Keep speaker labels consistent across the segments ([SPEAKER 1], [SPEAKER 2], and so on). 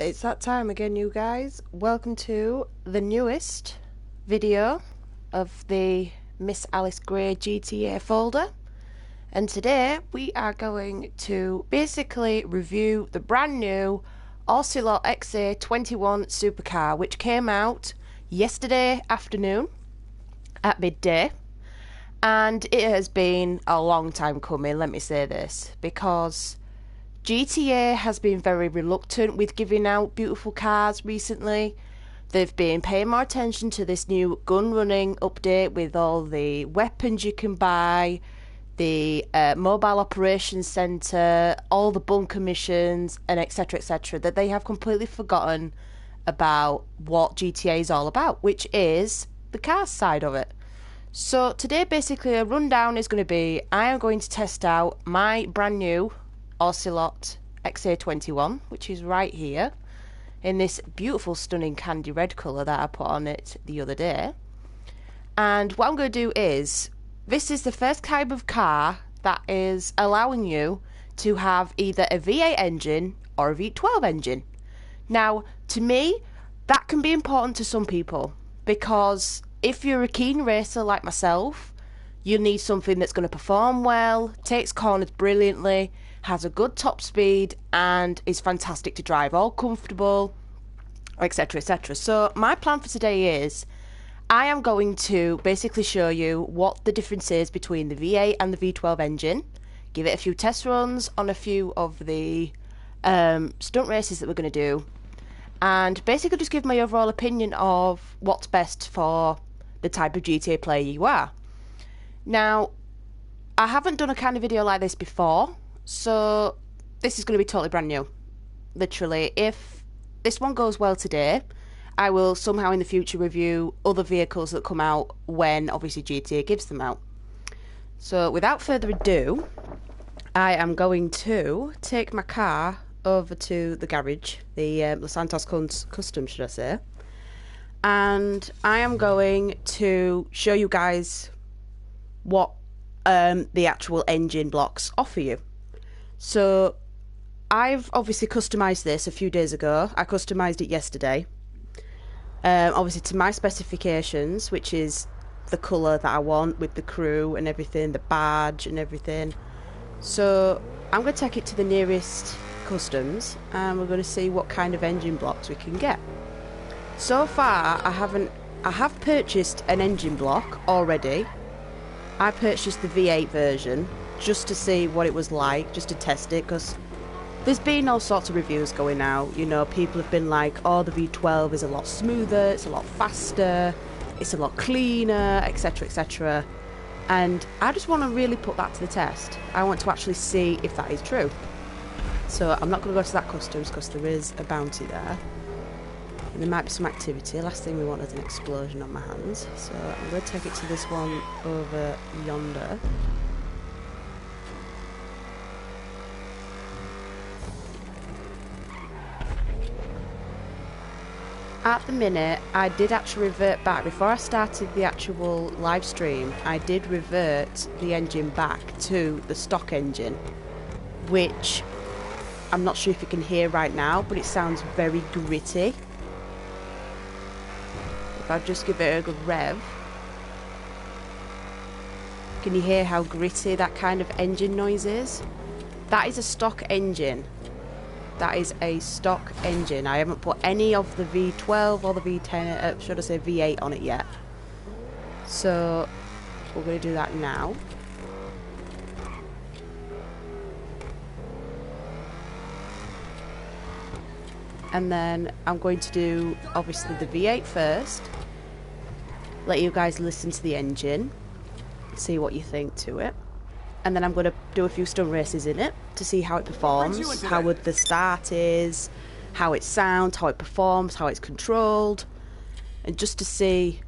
[SPEAKER 1] It's that time again, you guys. Welcome to the newest video of the Miss Alice Gray GTA folder. And today we are going to basically review the brand new Ocelot XA-21 Supercar, which came out yesterday afternoon at midday. And it has been a long time coming, let me say this, because GTA has been very reluctant with giving out beautiful cars recently. They've been paying more attention to this new gun running update with all the weapons you can buy, the mobile operations centre, all the bunker missions, and etc, that they have completely forgotten about what GTA is all about, which is the cars side of it. So today basically a rundown is going to be, I am going to test out my brand new Ocelot XA-21, which is right here in this beautiful stunning candy red colour that I put on it the other day. And what I'm going to do is, this is the first type of car that is allowing you to have either a V8 engine or a V12 engine. Now to me that can be important to some people, because if you're a keen racer like myself, you'll need something that's going to perform well, takes corners brilliantly, has a good top speed, and is fantastic to drive, all comfortable, etc, etc. So my plan for today is, I am going to basically show you what the difference is between the V8 and the V12 engine, give it a few test runs on a few of the stunt races that we're going to do, and basically just give my overall opinion of what's best for the type of GTA player you are. Now, I haven't done a kind of video like this before, so this is going to be totally brand new. Literally, if this one goes well today, I will somehow in the future review other vehicles that come out when obviously GTA gives them out. So without further ado, I am going to take my car over to the garage, the Los Santos Custom, should I say, and I am going to show you guys what the actual engine blocks offer you. So I've obviously customized this a few days ago. I customized it yesterday, obviously to my specifications, which is the colour that I want with the crew and everything, the badge and everything. So I'm going to take it to the nearest customs and we're going to see what kind of engine blocks we can get. So far I have purchased an engine block already. I purchased the V8 version just to see what it was like, just to test it, because there's been all sorts of reviews going out. You know, people have been like, oh, the V12 is a lot smoother, it's a lot faster, it's a lot cleaner, etc, etc. And I just want to really put that to the test. I want to actually see if that is true. So I'm not going to go to that customs because there is a bounty there. And there might be some activity. Last thing we want is an explosion on my hands. So I'm going to take it to this one over yonder. At the minute, I did actually revert back. Before I started the actual live stream, I did revert the engine back to the stock engine, which I'm not sure if you can hear right now, but it sounds very gritty. If I just give it a good rev, can you hear how gritty that kind of engine noise is? That is a stock engine. That is a stock engine. I haven't put any of the V12 or the V10, should I say V8 on it yet. So we're going to do that now. And then I'm going to do obviously the V8 first, let you guys listen to the engine, see what you think to it, and then I'm going to do a few stunt races in it to see how it performs, how the start is, how it sounds, how it performs, how it's controlled, and just to see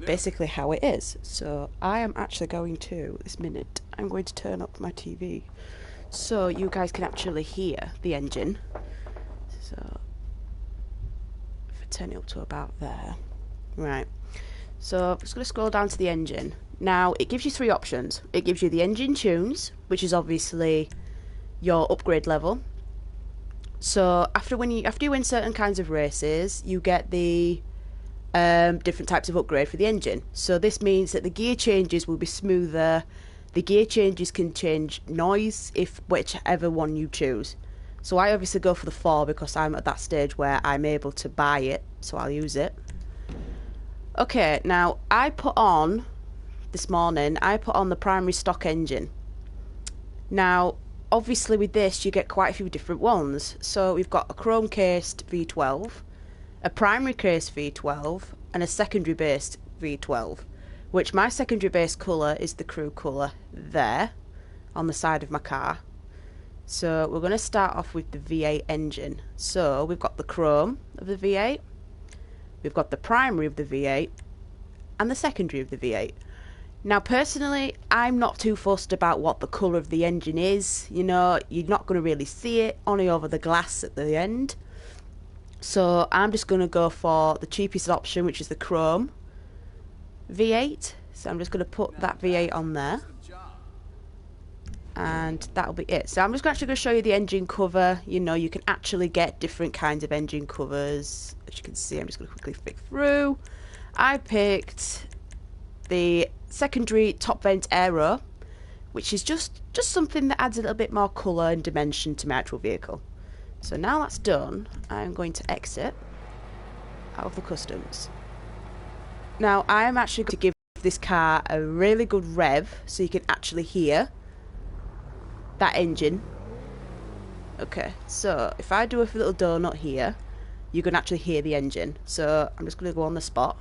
[SPEAKER 1] basically how it is. So I am actually going to, this minute, I'm going to turn up my TV so you guys can actually hear the engine. So turn it up to about there. Right, so I'm just going to scroll down to the engine. Now it gives you three options. It gives you the engine tunes, which is obviously your upgrade level. So after you win certain kinds of races, you get the different types of upgrade for the engine. So this means that the gear changes will be smoother. The gear changes can change noise, if whichever one you choose. So I obviously go for the 4 because I'm at that stage where I'm able to buy it, so I'll use it. Okay, now this morning I put on the primary stock engine. Now obviously with this you get quite a few different ones. So we've got a chrome cased V12, a primary cased V12 and a secondary based V12, which my secondary base colour is the crew colour there on the side of my car. So we're going to start off with the V8 engine. So we've got the chrome of the V8, we've got the primary of the V8 and the secondary of the V8. Now personally, I'm not too fussed about what the colour of the engine is. You know, you're not going to really see it, only over the glass at the end. So I'm just going to go for the cheapest option, which is the chrome V8. So I'm just going to put that V8 on there. And that'll be it. So I'm just actually going to show you the engine cover. You know, you can actually get different kinds of engine covers. As you can see, I'm just going to quickly flick through. I picked the secondary top vent aero, which is just something that adds a little bit more colour and dimension to my actual vehicle. So now that's done, I'm going to exit out of the customs. Now I am actually going to give this car a really good rev so you can actually hear that engine. Okay, so if I do a little donut here, you can actually hear the engine. So I'm just going to go on the spot.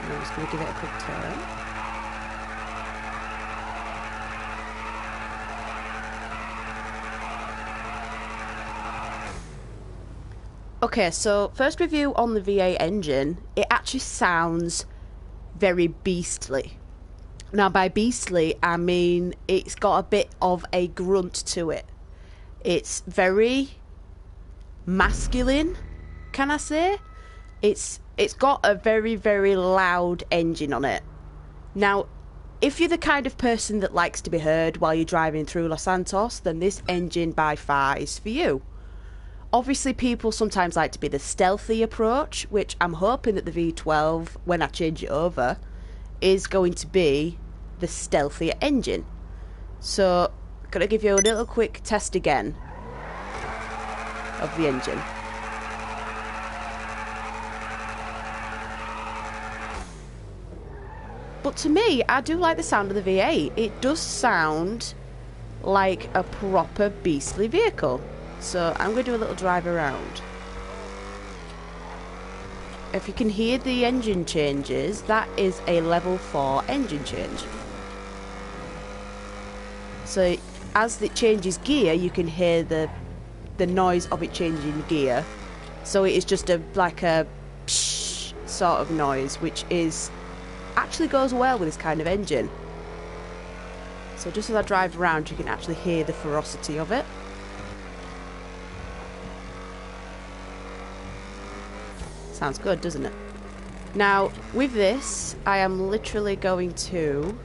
[SPEAKER 1] I'm just going to give it a quick turn. Okay, so first review on the V8 engine, it actually sounds very beastly. Now by beastly, I mean it's got a bit of a grunt to it. It's very masculine, can I say? It's got a very, very loud engine on it. Now, if you're the kind of person that likes to be heard while you're driving through Los Santos, then this engine by far is for you. Obviously, people sometimes like to be the stealthy approach, which I'm hoping that the V12, when I change it over, is going to be the stealthier engine. So, I'm going to give you a little quick test again of the engine. But to me, I do like the sound of the V8. It does sound like a proper beastly vehicle. So I'm going to do a little drive around. If you can hear the engine changes, that is a level 4 engine change. So as it changes gear, you can hear the noise of it changing gear. So it is just like a psh sort of noise, which is actually goes well with this kind of engine. So just as I drive around, you can actually hear the ferocity of it. Sounds good, doesn't it? Now, with this, I am literally going to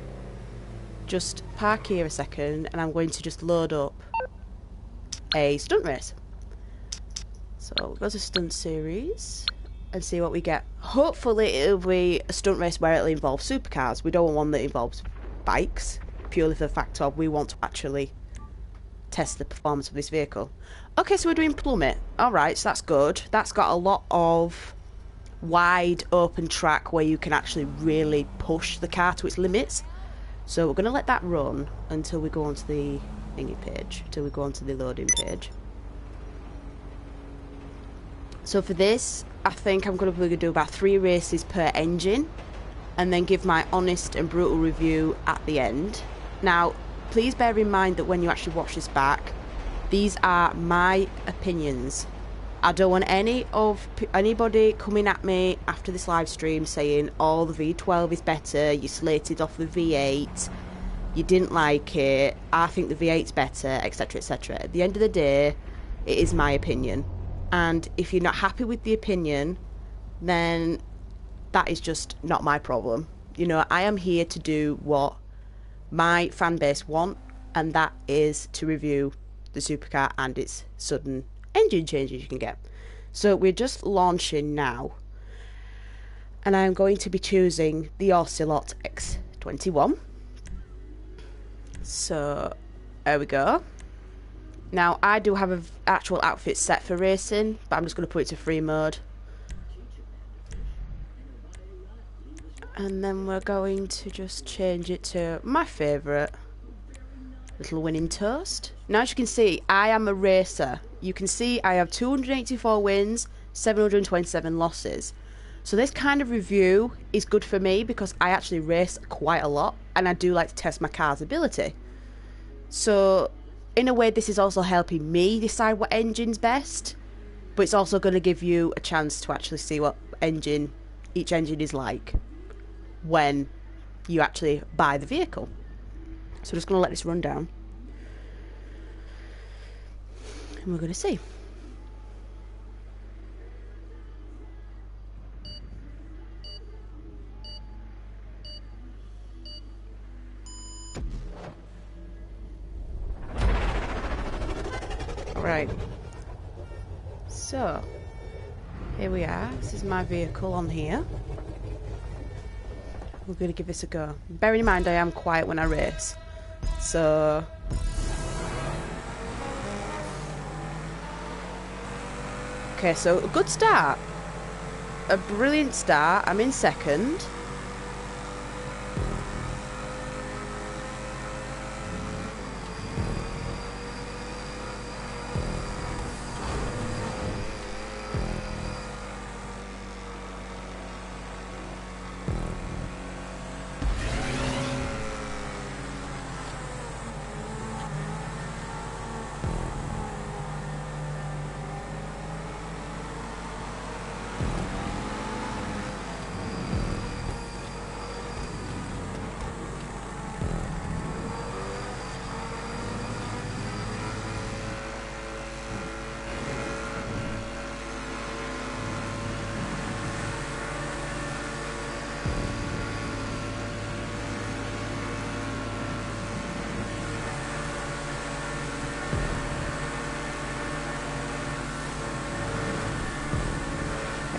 [SPEAKER 1] just park here a second and I'm going to just load up a stunt race. So we'll go to stunt series and see what we get. Hopefully it'll be a stunt race where it'll involve supercars. We don't want one that involves bikes, purely for the fact of we want to actually test the performance of this vehicle. Okay, so we're doing plummet. Alright, so that's good. That's got a lot of wide open track where you can actually really push the car to its limits. So we're going to let that run until we go onto the thingy page, until we go onto the loading page. So for this, I think I'm going to do about 3 races per engine and then give my honest and brutal review at the end. Now, please bear in mind that when you actually watch this back, these are my opinions. I don't want anybody coming at me after this live stream saying, oh, the V12 is better, you slated off the V8, you didn't like it, I think the V8's better, etc, etc. At the end of the day, it is my opinion. And if you're not happy with the opinion, then that is just not my problem. You know, I am here to do what my fan base want, and that is to review the supercar and its sudden engine changes you can get. So we're just launching now, and I'm going to be choosing the Ocelot XA-21. So there we go. Now I do have an actual outfit set for racing, but I'm just going to put it to free mode. And then we're going to just change it to my favourite, little winning toast. Now as you can see, I am a racer. You can see I have 284 wins, 727 losses. So this kind of review is good for me because I actually race quite a lot and I do like to test my car's ability. So in a way this is also helping me decide what engine's best, but it's also going to give you a chance to actually see what engine each engine is like when you actually buy the vehicle. So I'm just going to let this run down and we're going to see. Alright, so here we are. This is my vehicle on here. We're going to give this a go. Bearing in mind I am quiet when I race, so okay, so a good start, a brilliant start. I'm in second.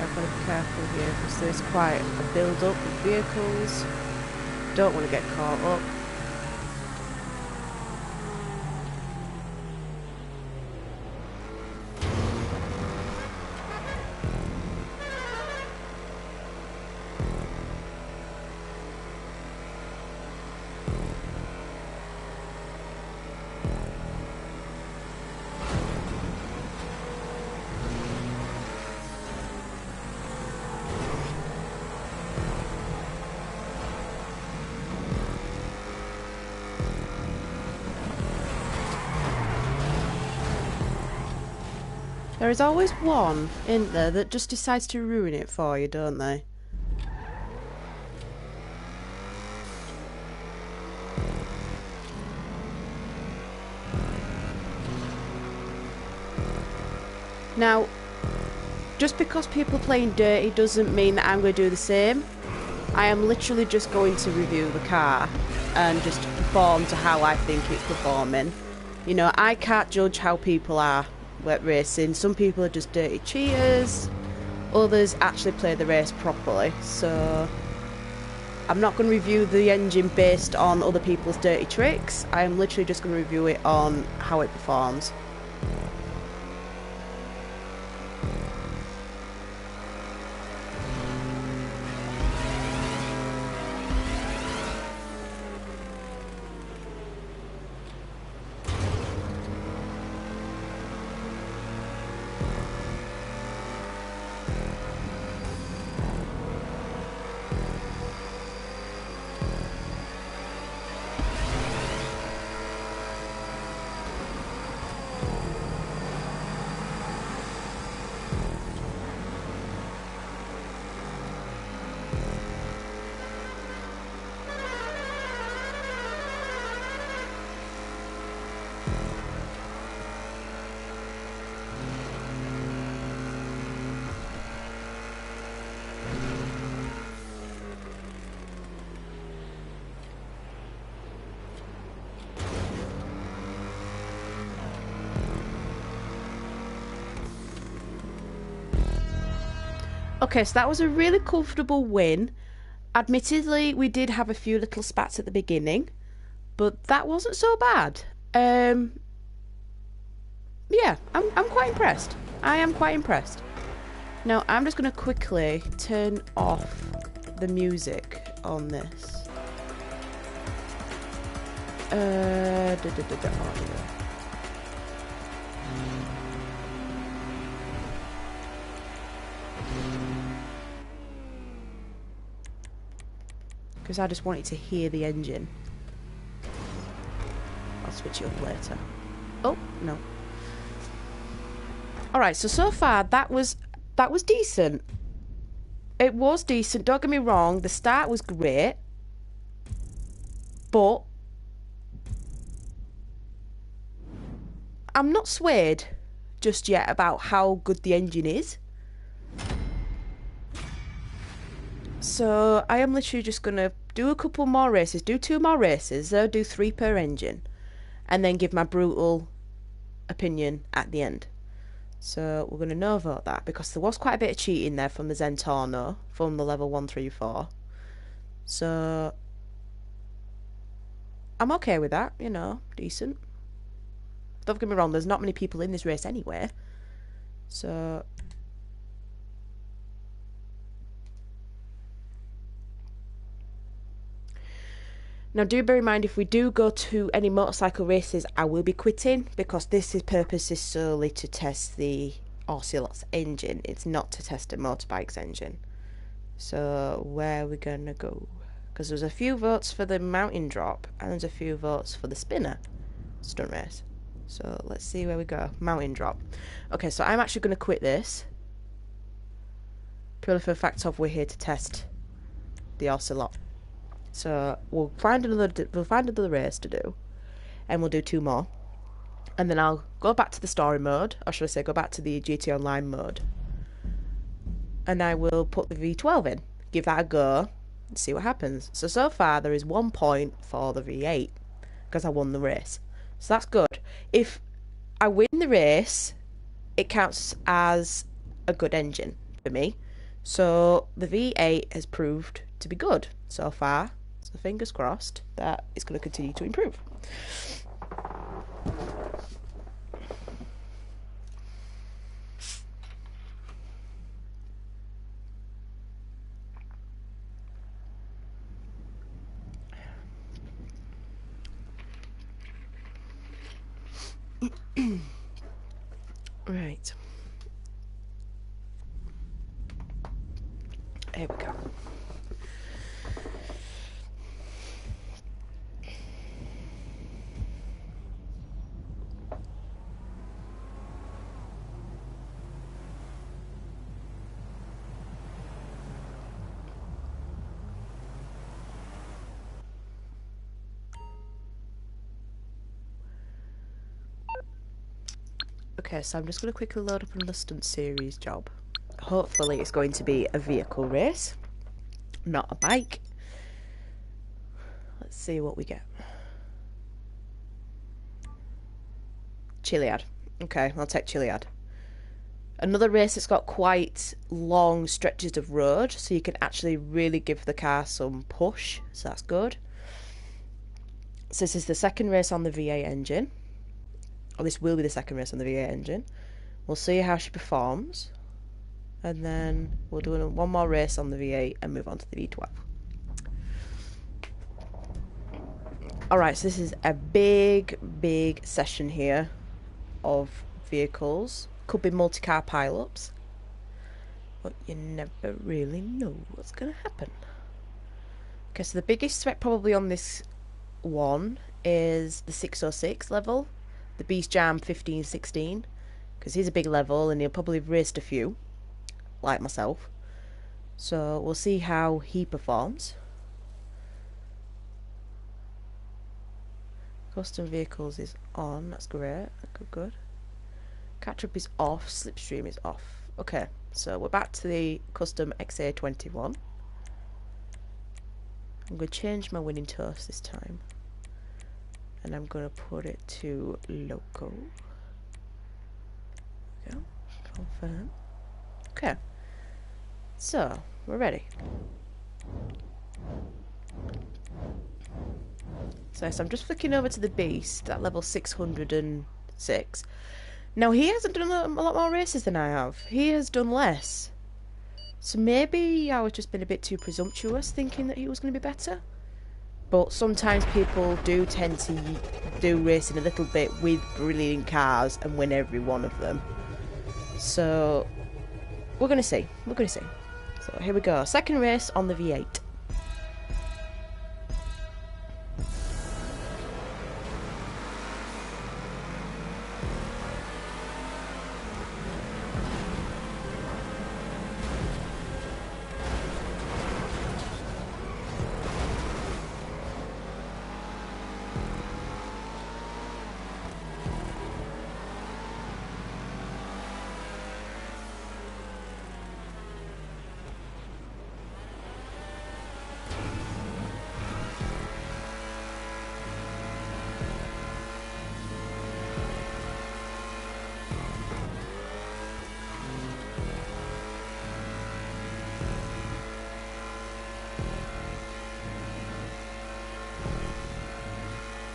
[SPEAKER 1] I've got to be careful here because there's quite a build up of vehicles. Don't want to get caught up. There is always one, isn't there, that just decides to ruin it for you, don't they? Now, just because people are playing dirty doesn't mean that I'm going to do the same. I am literally just going to review the car and just perform to how I think it's performing. You know, I can't judge how people are at racing. Some people are just dirty cheaters, others actually play the race properly. So I'm not going to review the engine based on other people's dirty tricks. I am literally just going to review it on how it performs. Okay, so that was a really comfortable win. Admittedly, we did have a few little spats at the beginning, but that wasn't so bad. Yeah, I'm quite impressed. I am quite impressed. Now, I'm just going to quickly turn off the music on this. Because I just wanted to hear the engine. I'll switch it up later. Oh, no. Alright, so far that was decent. It was decent, don't get me wrong, the start was great. But I'm not swayed just yet about how good the engine is. So I am literally just going to do a couple more races, do 2 more races, do 3 per engine, and then give my brutal opinion at the end. So we're going to no vote that, because there was quite a bit of cheating there from the Zentorno, from the level 134. So I'm okay with that, you know, decent. Don't get me wrong, there's not many people in this race anyway. So now do bear in mind, if we do go to any motorcycle races, I will be quitting, because this purpose is solely to test the Ocelot's engine. It's not to test a motorbike's engine. So where are we gonna go? Because there's a few votes for the mountain drop, and there's a few votes for the spinner stunt race. So let's see where we go. Mountain drop. Okay, so I'm actually going to quit this, purely for the fact of we're here to test the Ocelot. So we'll find another race to do, and we'll do 2 more, and then I'll go back to the story mode, or should I say go back to the GT Online mode, and I will put the V12 in, give that a go, and see what happens. So far there is 1 point for the V8 because I won the race, so that's good. If I win the race, it counts as a good engine for me. So the V8 has proved to be good so far. So fingers crossed that it's going to continue to improve. Right. Here we go. Okay, so I'm just going to quickly load up another stunt series job. Hopefully it's going to be a vehicle race, not a bike. Let's see what we get. Chiliad. Okay, I'll take Chiliad. Another race that's got quite long stretches of road, so you can actually really give the car some push, so that's good. So this is the second race on the V8 engine. Or this will be the second race on the V8 engine. We'll see how she performs, and then we'll do 1 more race on the V8 and move on to the V12. Alright, so this is a big session here of vehicles. Could be multi-car pile-ups, but you never really know what's going to happen. Okay, so the biggest threat probably on this one is the 606 level, the Beast Jam 1516, because he's a big level and he'll probably have raced a few, like myself. So we'll see how he performs. Custom vehicles is on, that's great, good. Catch-up is off, slipstream is off. Okay, so we're back to the custom XA-21. I'm going to change my winning toast this time, and I'm going to put it to local. There we go. Confirm. Okay. So, we're ready. So I'm just flicking over to the Beast at level 606. Now, he hasn't done a lot more races than I have. He has done less. So maybe I was just being a bit too presumptuous thinking that he was going to be better. But sometimes people do tend to do racing a little bit with brilliant cars and win every one of them. So we're going to see. We're going to see. So here we go. Second race on the V8.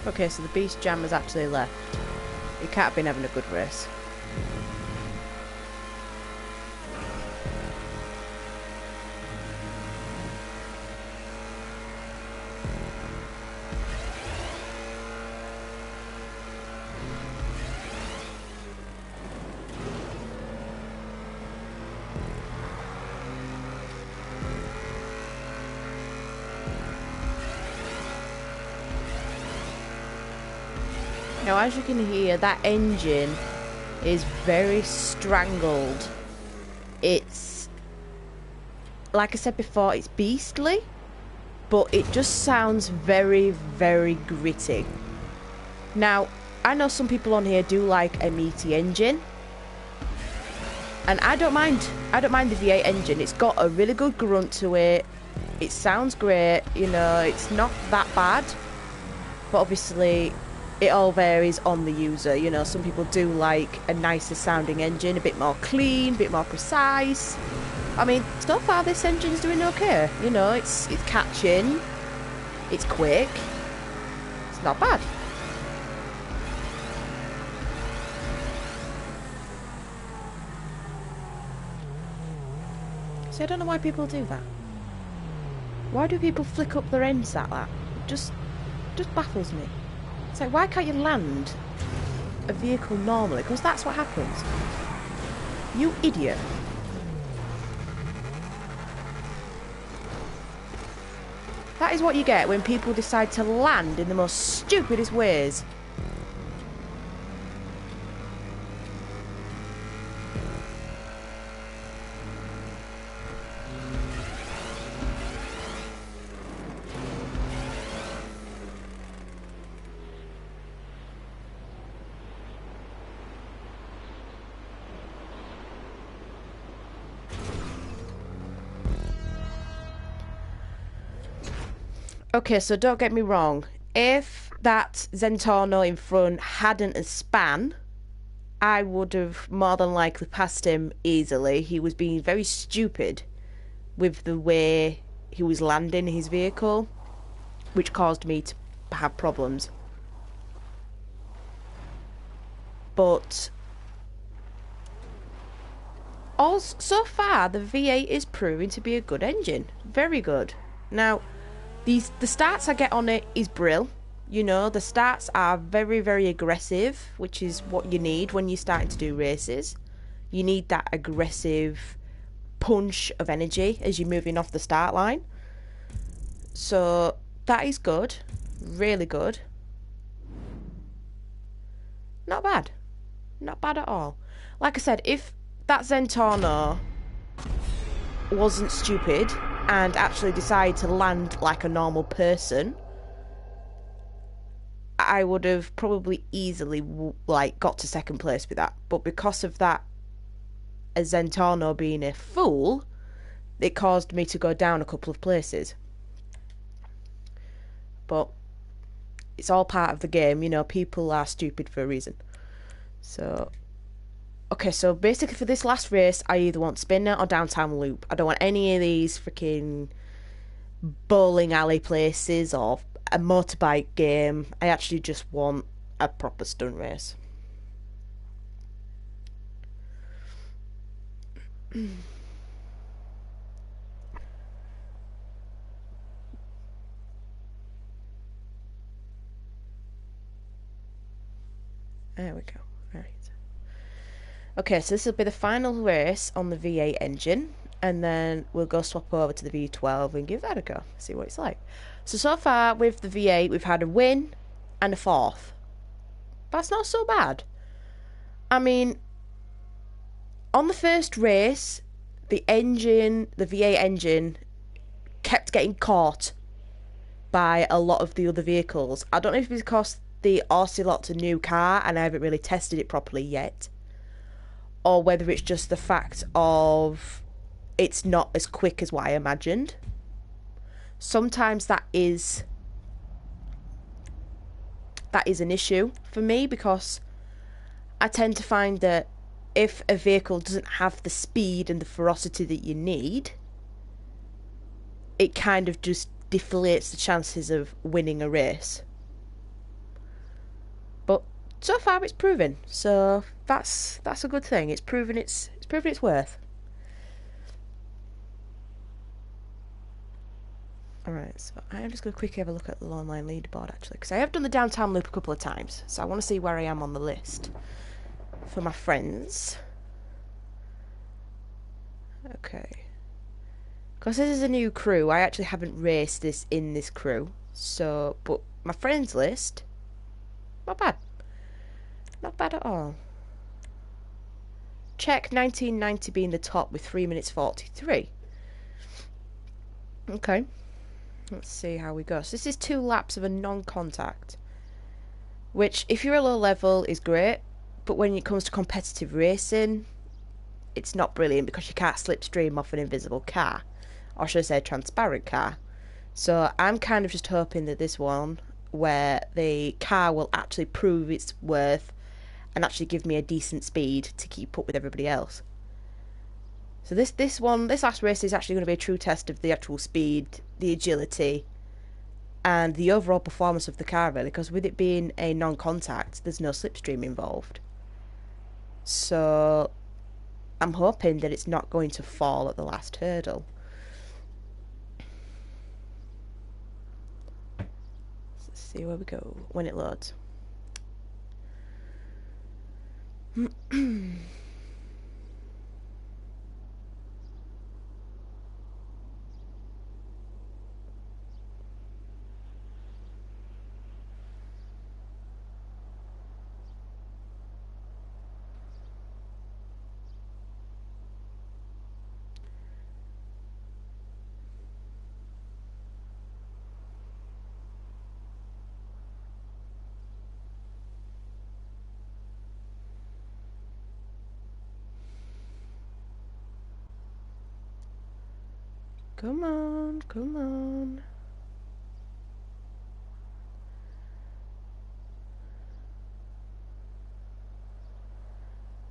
[SPEAKER 1] Okay, so the Beast Jam has actually left. He can't have been having a good race. Now, as you can hear, that engine is very strangled. It's, like I said before, it's beastly, but it just sounds very, very gritty. Now, I know some people on here do like a meaty engine, and I don't mind the V8 engine. It's got a really good grunt to it. It sounds great, you know, it's not that bad, but obviously it all varies on the user. You know, some people do like a nicer sounding engine, a bit more clean, a bit more precise. I mean, so far this engine's doing okay. You know, it's catching, it's quick, it's not bad. See, I don't know why people do that. Why do people flick up their ends like that? It just baffles me. It's like, why can't you land a vehicle normally? Because that's what happens. You idiot. That is what you get when people decide to land in the most stupidest ways. Okay, so don't get me wrong. If that Zentorno in front hadn't a span, I would have more than likely passed him easily. He was being very stupid with the way he was landing his vehicle, which caused me to have problems. But so far, the V8 is proving to be a good engine. Very good. Now, the starts I get on it is brill. You know, the starts are very, very aggressive, which is what you need when you're starting to do races. You need that aggressive punch of energy as you're moving off the start line. So that is good. Really good. Not bad. Not bad at all. Like I said, if that Zentorno wasn't stupid and actually decided to land like a normal person, I would have probably easily got to second place with that. But because of that, a Zentorno being a fool, it caused me to go down a couple of places. But it's all part of the game, you know, people are stupid for a reason. So, Okay, so basically for this last race, I either want spinner or downtown loop. I don't want any of these freaking bowling alley places or a motorbike game. I actually just want a proper stunt race. There we go. Right. Okay, so this will be the final race on the V8 engine, and then we'll go swap over to the V12 and give that a go, see what it's like. So far with the V8, we've had a win and a fourth. That's not so bad. I mean, on the first race, the V8 engine, kept getting caught by a lot of the other vehicles. I don't know if it's because the Ocelot's a new car and I haven't really tested it properly yet, or whether it's just the fact of it's not as quick as what I imagined. Sometimes that is an issue for me, because I tend to find that if a vehicle doesn't have the speed and the ferocity that you need, it kind of just deflates the chances of winning a race. But so far it's proven, so that's a good thing. It's proven its worth. Alright, so I'm just going to quickly have a look at the online leaderboard actually, because I have done the downtown loop a couple of times, so I want to see where I am on the list for my friends. Okay. Because this is a new crew, I actually haven't raced this in this crew, so, but my friends list, not bad. Not bad at all. Check 1990 being the top with 3 minutes 43. Okay. Let's see how we go. So this is 2 laps of a non-contact, which if you're a low level is great, but when it comes to competitive racing, it's not brilliant because you can't slipstream off an invisible car, or should I say a transparent car. So I'm kind of just hoping that this one, where the car will actually prove its worth and actually give me a decent speed to keep up with everybody else. So this last race is actually going to be a true test of the actual speed, the agility, and the overall performance of the car, really, because with it being a non-contact, there's no slipstream involved. So I'm hoping that it's not going to fall at the last hurdle. Let's see where we go when it loads. Come on, come on.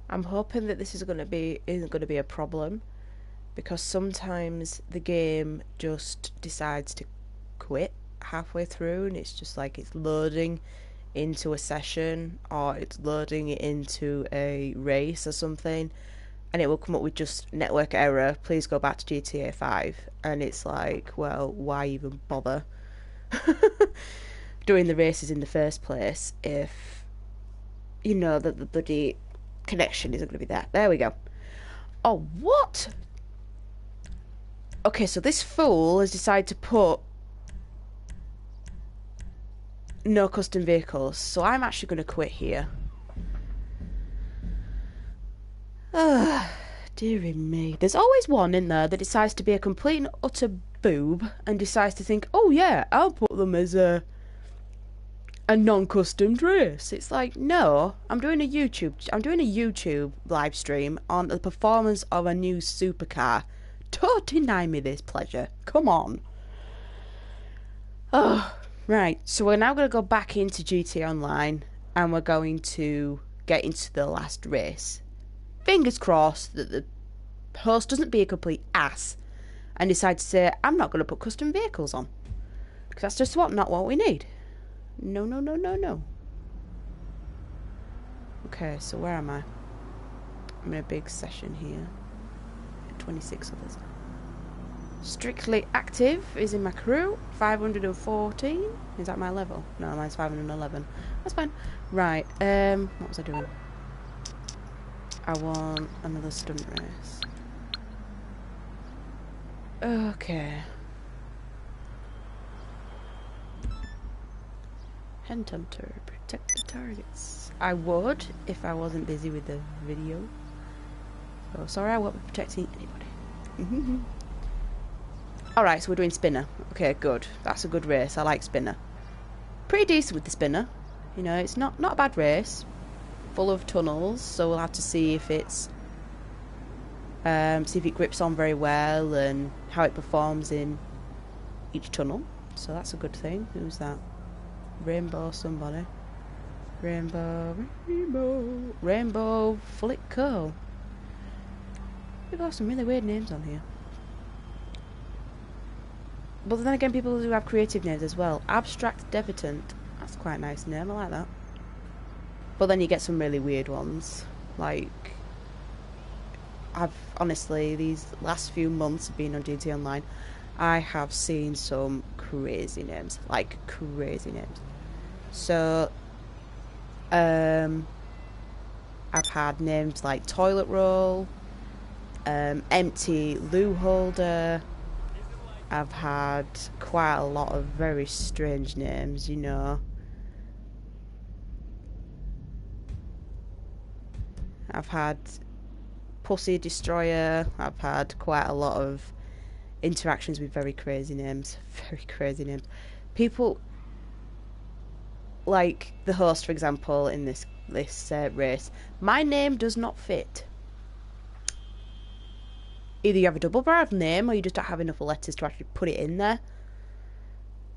[SPEAKER 1] I'm hoping that this isn't going to be a problem, because sometimes the game just decides to quit halfway through, and it's just like it's loading into a session or it's loading it into a race or something, and it will come up with just network error, please go back to GTA 5, and it's like, well, why even bother doing the races in the first place if you know that the bloody connection isn't going to be there. There we go. Oh, what? Okay, so this fool has decided to put no custom vehicles, so I'm actually going to quit here. Dearie me. There's always one in there that decides to be a complete and utter boob and decides to think, oh yeah, I'll put them as a non-customed race. It's like, no, I'm doing a YouTube live stream on the performance of a new supercar. Don't deny me this pleasure. Come on. Oh, right. So we're now going to go back into GTA Online and we're going to get into the last race. fingers crossed that the host doesn't be a complete ass and decide to say, I'm not going to put custom vehicles on. Because that's just not what we need. No, no, no, no, no. Okay, so where am I? I'm in a big session here. 26 others. Strictly active is in my crew. 514. Is that my level? No, mine's 511. That's fine. Right, what was I doing? I want another stunt race. Okay. Headhunter, protect the targets. I would if I wasn't busy with the video. So sorry, I won't be protecting anybody. Alright, so we're doing spinner. Okay, good. That's a good race. I like spinner. Pretty decent with the spinner. You know, it's not a bad race. Full of tunnels, so we'll have to see if it's see if it grips on very well and how it performs in each tunnel. So that's a good thing. Who's that? Rainbow somebody. Rainbow, Rainbow, Rainbow Flick Co. We've got some really weird names on here. But then again, people do have creative names as well. Abstract Debutant. That's quite a nice name, I like that. But then you get some really weird ones. Like, I've honestly, these last few months of being on GT Online, I have seen some crazy names. Like, crazy names. So, I've had names like Toilet Roll, Empty Loo Holder. I've had quite a lot of very strange names, you know. I've had Pussy Destroyer. I've had quite a lot of interactions with very crazy names. Very crazy names. People, like the host, for example, in this race, my name does not fit. Either you have a double-barreled name or you just don't have enough letters to actually put it in there.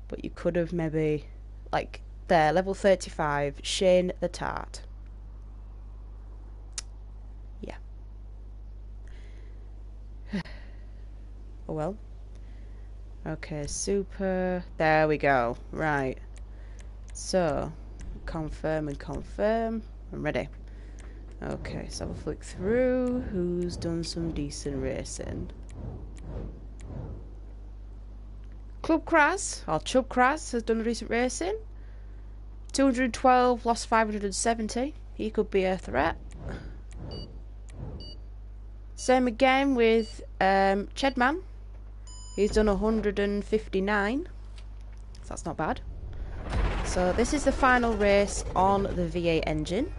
[SPEAKER 1] But you could have maybe, like, there, level 35, Shane the Tart. Yeah. Oh well. Okay, super. There we go. Right. So, confirm and confirm. I'm ready. Okay, so have a flick through. Who's done some decent racing? Club Kraz, or Chub Kraz, has done recent racing. 212, lost 570. He could be a threat. Same again with Chedman. He's done 159. So that's not bad. So this is the final race on the V8 engine.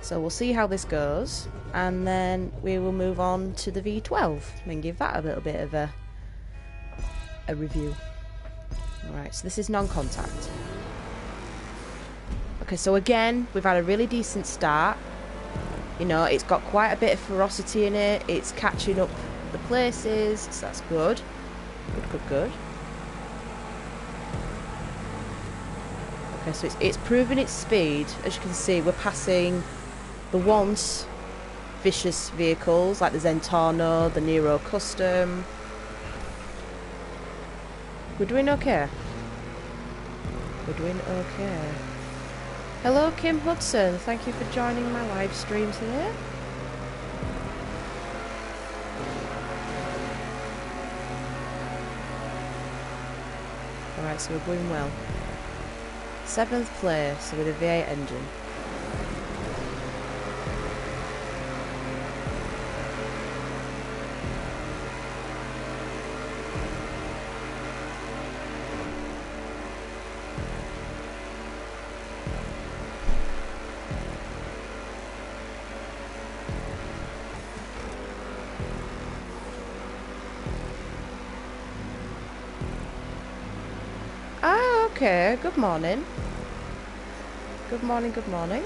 [SPEAKER 1] So we'll see how this goes, and then we will move on to the V12 and give that a little bit of a review. Alright, so this is non-contact. Okay, so again, we've had a really decent start. You know, it's got quite a bit of ferocity in it. It's catching up the places, so that's good. Good, good, good. Okay, so it's proving its speed. As you can see, we're passing the once vicious vehicles like the Zentano, the Nero Custom. We're doing okay. We're doing okay. Hello, Kim Hudson. Thank you for joining my live stream today. Alright, so we're going well. 7th place with a V8 engine. Ah, okay. Good morning. Good morning, good morning.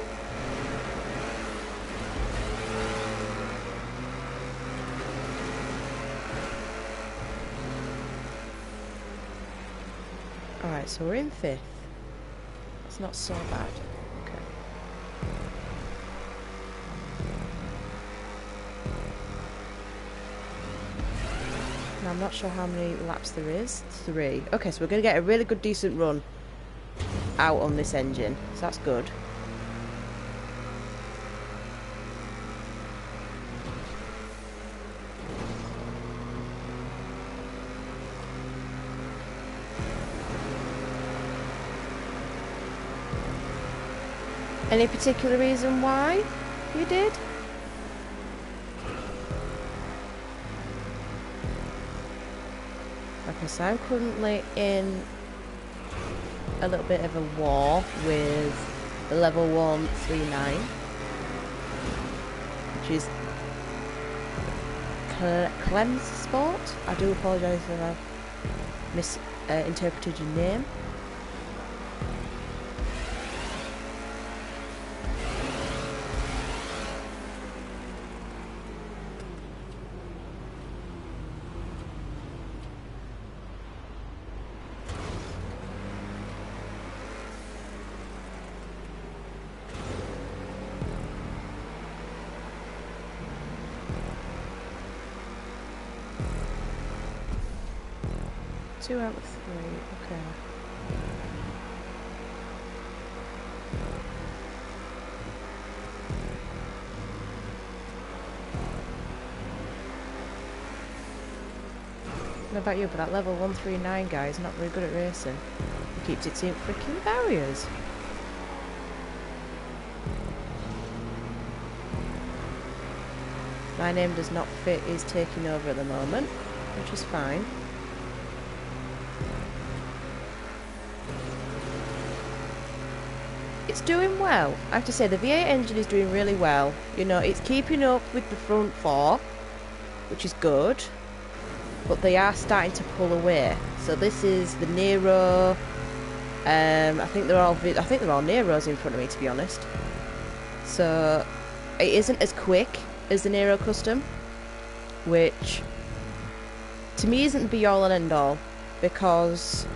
[SPEAKER 1] Alright, so we're in 5th. It's not so bad. Okay. I'm not sure how many laps there is. 3. Okay, so we're going to get a really good, decent run out on this engine. So that's good. Any particular reason why you did? Okay, so I'm currently in a little bit of a war with the level 139, which is Clem's Sport. I do apologise if I've misinterpreted your name. Two out of 3, okay. I don't know about you, but that level 139 guy is not very good at racing. He keeps hitting freaking barriers. My name does not fit his taking over at the moment, which is fine. It's doing well. I have to say, the V8 engine is doing really well. You know, it's keeping up with the front 4, which is good, but they are starting to pull away. So this is the Nero. I think they're all Neros in front of me, to be honest. So it isn't as quick as the Nero Custom, which to me isn't the be all and end all, because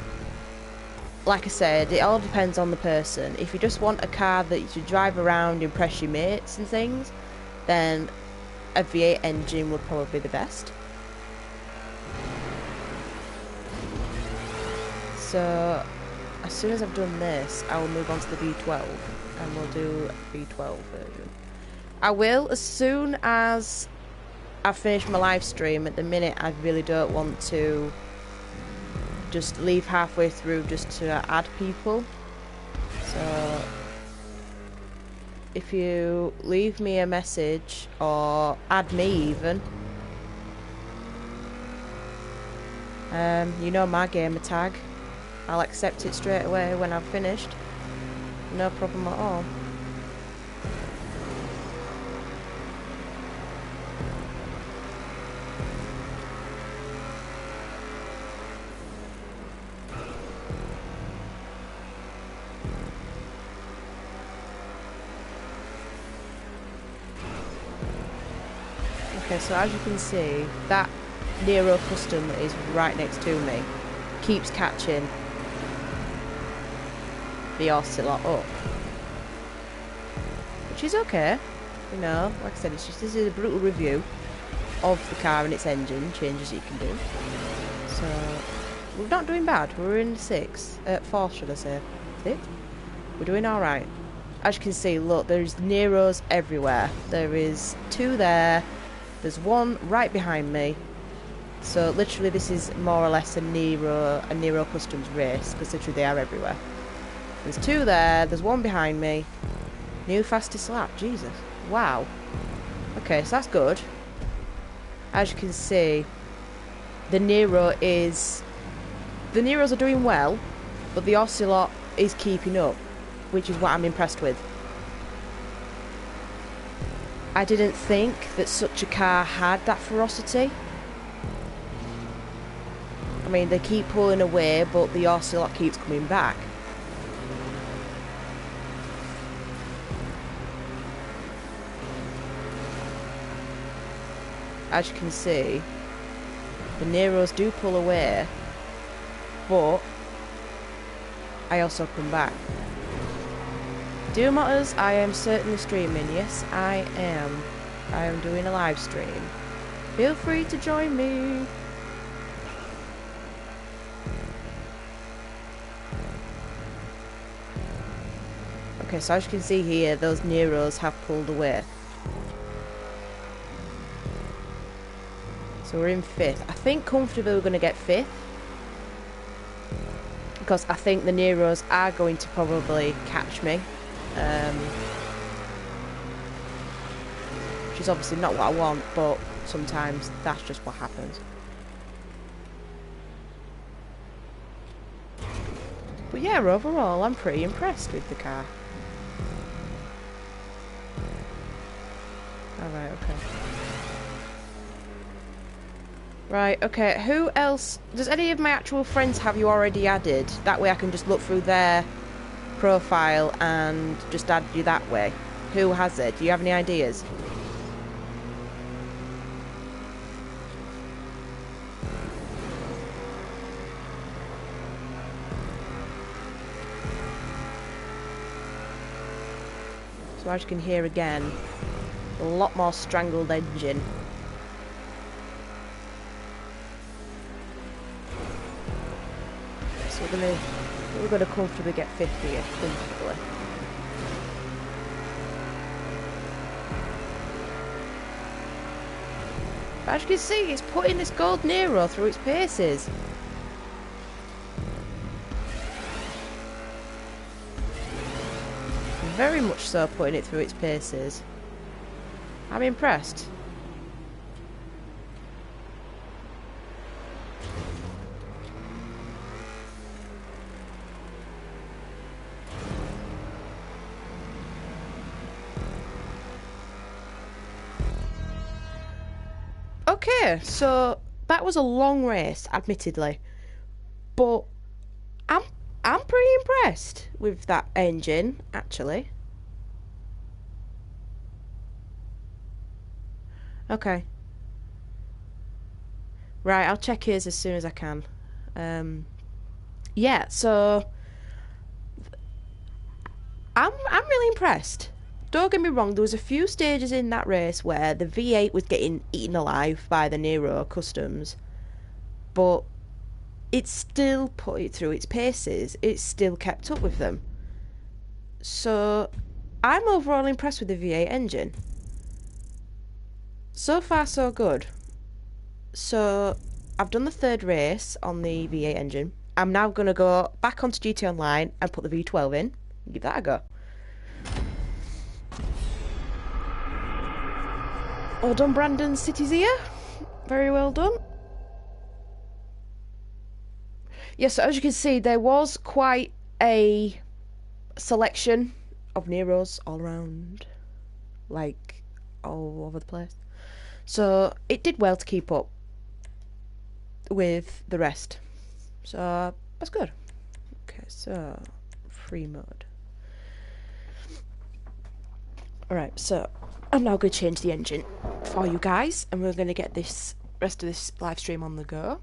[SPEAKER 1] like I said, it all depends on the person. If you just want a car that you should drive around, impress your mates and things, then a V8 engine would probably be the best. So as soon as I've done this, I will move on to the V12 and we'll do a V12 version. I will, as soon as I've finished my live stream. At the minute I really don't want to just leave halfway through just to add people. So if you leave me a message or add me even, you know my gamer tag, I'll accept it straight away when I've finished. No problem at all. Okay, so as you can see, that Nero Custom that is right next to me keeps catching the Ocelot up, which is okay. You know, like I said, it's just, this is a brutal review of the car and its engine changes that you can do. So we're not doing bad. We're in 4th, should I say? 5th? We're doing all right. As you can see, look, there's Neros everywhere. There is 2 there. There's 1 right behind me. So literally this is more or less a Nero Customs race, because literally they are everywhere. There's 2 there, there's 1 behind me. New fastest lap, Jesus. Wow. Okay, so that's good. As you can see, the Neros are doing well, but the Ocelot is keeping up, which is what I'm impressed with. I didn't think that such a car had that ferocity. I mean, they keep pulling away, but the Ocelot keeps coming back. As you can see, the Neros do pull away, but I also come back. Dear Motters, I am certainly streaming. Yes, I am. I am doing a live stream. Feel free to join me. Okay, so as you can see here, those Neros have pulled away. So we're in 5th. I think comfortably we're going to get 5th. Because I think the Neros are going to probably catch me. Which is obviously not what I want, but sometimes that's just what happens. But yeah, overall, I'm pretty impressed with the car. Alright, okay. Right, okay, who else... Does any of my actual friends have you already added? That way I can just look through their profile and just add you that way. Who has it? Do you have any ideas? So as you can hear again, a lot more strangled engine. So we're gonna comfortably get 50 here, comfortably. But as you can see, it's putting this gold Nero through its paces. Very much so putting it through its paces. I'm impressed. Okay, so that was a long race, admittedly, but I'm pretty impressed with that engine, actually. Okay. Right, I'll check his as soon as I can. Yeah, so I'm really impressed. Don't get me wrong, there was a few stages in that race where the V8 was getting eaten alive by the Nero Customs, but it still put it through its paces. It still kept up with them. So I'm overall impressed with the V8 engine. So far so good. So I've done the 3rd race on the V8 engine. I'm now going to go back onto GT Online and put the V12 in. Give that a go. Well done, Brandon City's here. Very well done. Yes, so as you can see, there was quite a selection of Neros all around, like all over the place. So it did well to keep up with the rest. So that's good. Okay, so free mode. Alright, so I'm now going to change the engine for you guys, and we're going to get this rest of this live stream on the go.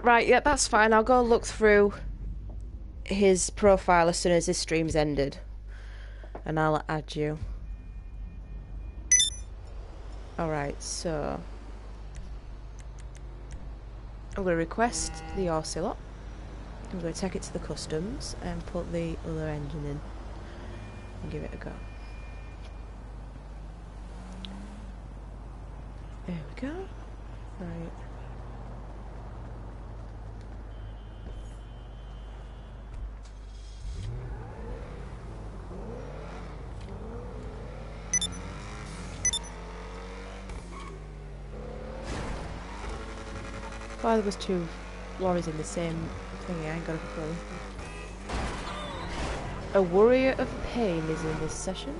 [SPEAKER 1] Right, yeah, that's fine. I'll go look through his profile as soon as his stream's ended, and I'll add you. Alright, so I'm going to request the Ocelot. I'm going to take it to the customs and put the other engine in and give it a go. There we go. Right. Why there was two lorries in the same thing, I ain't got a clue. A warrior of pain is in this session.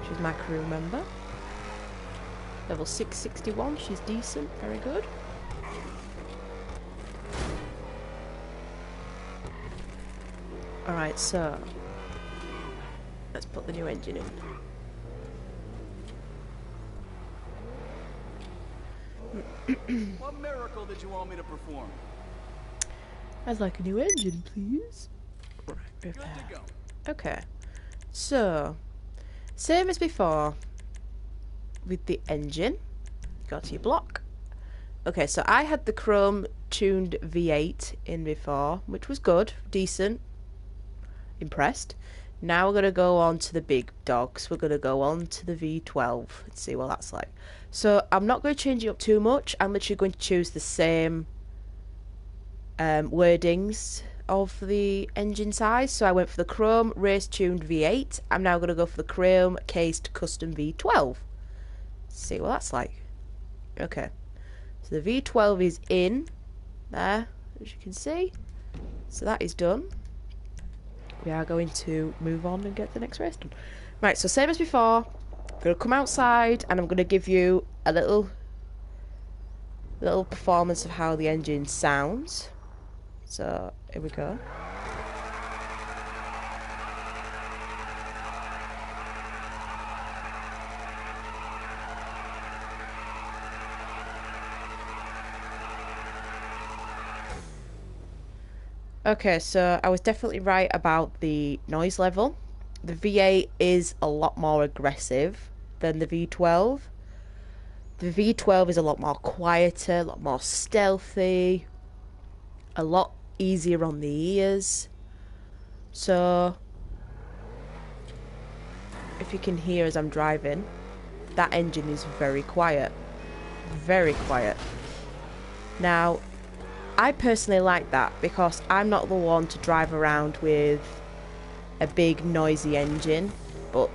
[SPEAKER 1] She's my crew member. Level 661, she's decent, very good. Alright, so let's put the new engine in.
[SPEAKER 2] What miracle did you want me to perform?
[SPEAKER 1] I'd like a new engine, please. Right,
[SPEAKER 2] Good to go.
[SPEAKER 1] Okay, so same as before with the engine. Go to your block. Okay, so I had the chrome tuned V8 in before, which was good, decent, impressed. Now we're going to go on to the big dogs. We're going to go on to the V12 and see what that's like. So I'm not going to change it up too much. I'm literally going to choose the same wordings of the engine size. So I went for the chrome race tuned V8. I'm now going to go for the chrome cased custom V12. See what that's like. Okay, so the V12 is in there, as you can see. So that is done. We are going to move on and get the next race done. Right, so same as before, I'm going to come outside and I'm going to give you a little performance of how the engine sounds. So here we go. Okay, so I was definitely right about the noise level. The V8 is a lot more aggressive than the V12. The V12 is a lot more quieter, a lot more stealthy, a lot easier on the ears. So, if you can hear as I'm driving, that engine is very quiet. Very quiet. Now, I personally like that because I'm not the one to drive around with a big noisy engine, but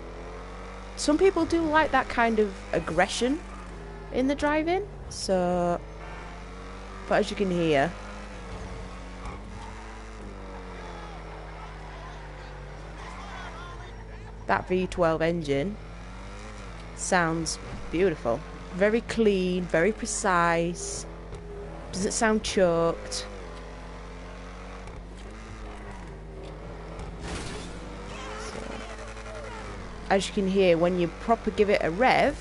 [SPEAKER 1] some people do like that kind of aggression in the driving. So, but as you can hear, that V12 engine sounds beautiful. Very clean, very precise. Doesn't sound choked. So, as you can hear, when you proper give it a rev,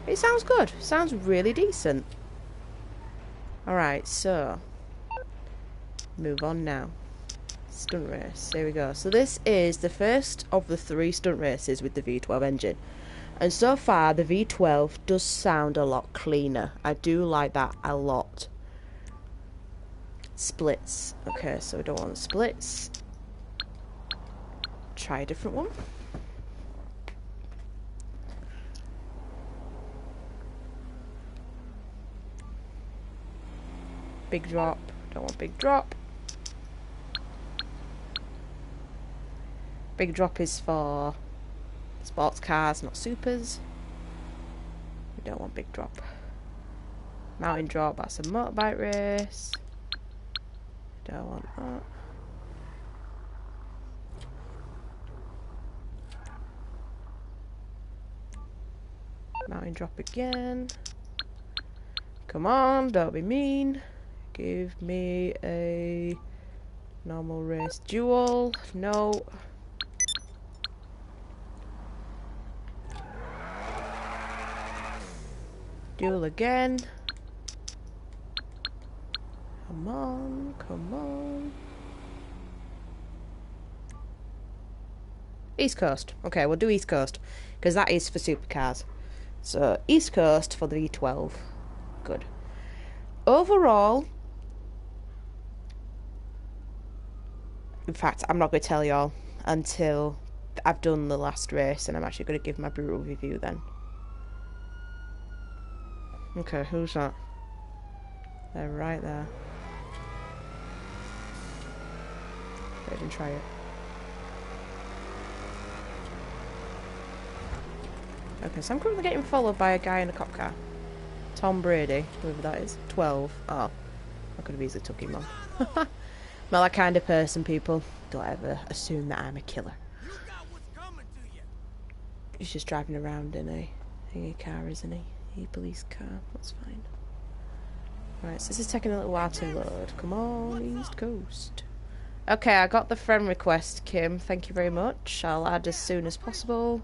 [SPEAKER 1] it sounds good. It sounds really decent. Alright, so move on now. Stunt race. Here we go. So this is the first of the 3 stunt races with the V12 engine. And so far, the V12 does sound a lot cleaner. I do like that a lot. Splits. Okay, so we don't want splits. Try a different one. Big drop. Don't want big drop. Big drop is for sports cars, not supers. We don't want big drop. Mountain drop, that's a motorbike race. Don't want that. Mountain drop again. Come on, don't be mean. Give me a normal race duel. No. Duel again. Come on, come on. East Coast. Okay, we'll do East Coast, because that is for supercars. So, East Coast for the V12. Good. Overall, in fact, I'm not going to tell y'all until I've done the last race, and I'm actually going to give my brutal review then. Okay, who's that? They're right there. Go ahead and try it. Okay, so I'm currently getting followed by a guy in a cop car. Tom Brady, whoever that is. 12. Oh, I could have easily took him on. Not that kind of person, people. Don't ever assume that I'm a killer. He's just driving around in a car, isn't he? A police car. That's fine. Right, so this is taking a little while to load. Come on, East Coast. Okay, I got the friend request, Kim. Thank you very much. I'll add as soon as possible.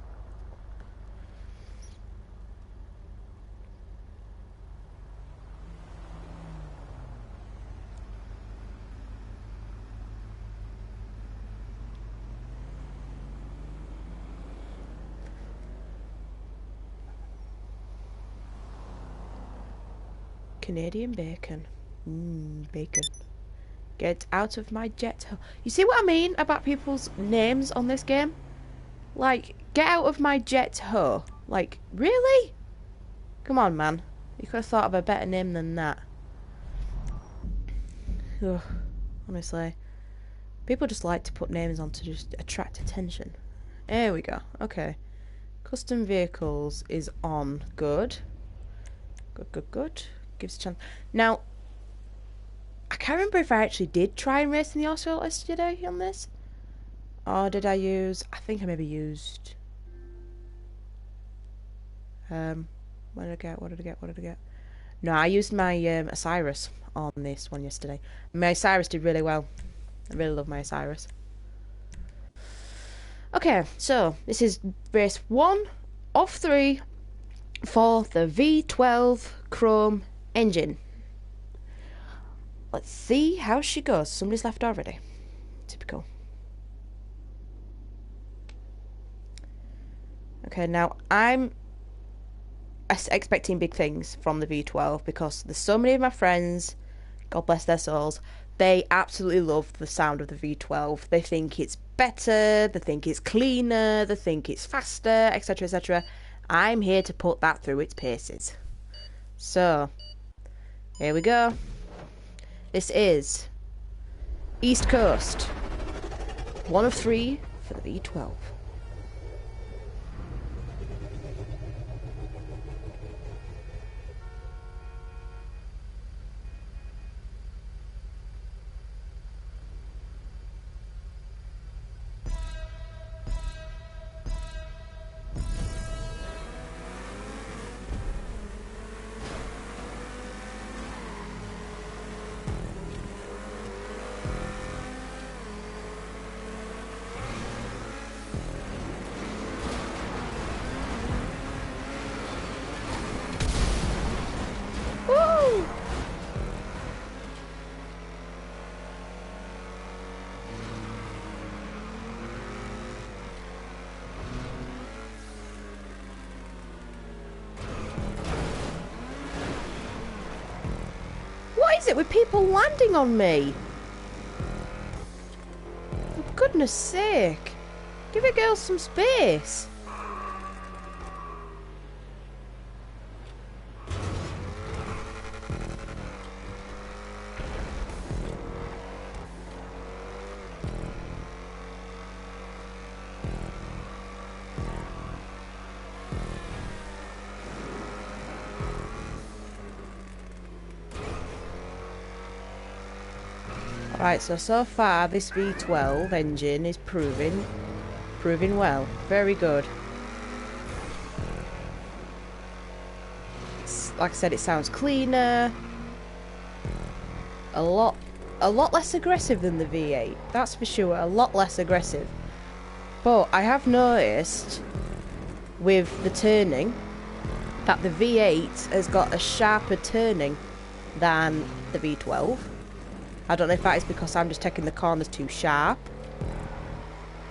[SPEAKER 1] Canadian bacon. Bacon. Get out of my jet. You see what I mean about people's names on this game? Like, get out of my jet ho. Like, really? Come on, man. You could have thought of a better name than that. Ugh, honestly. People just like to put names on to just attract attention. There we go. Okay. Custom vehicles is on. Good. Good. Gives a chance. Now, I can't remember if I actually did try and race in the Ocelot yesterday on this. Or did I use... I think I maybe used... what did I get? No, I used my Osiris on this one yesterday. My Osiris did really well. I really love my Osiris. Okay, so this is race 1 of 3 for the V12 Chrome engine. Let's see how she goes. Somebody's left already. Typical. Okay, now I'm expecting big things from the V12 because there's so many of my friends, God bless their souls, they absolutely love the sound of the V12. They think it's better, they think it's cleaner, they think it's faster, etc, etc. I'm here to put that through its paces. So, here we go. This is East Coast. 1 of 3 for the V12. What is it with people landing on me? For goodness sake. Give a girl some space. Right, so far this V12 engine is proving well. Very good. Like I said, it sounds cleaner. A lot less aggressive than the V8. That's for sure. A lot less aggressive. But I have noticed with the turning that the V8 has got a sharper turning than the V12. I don't know if that is because I'm just taking the corners too sharp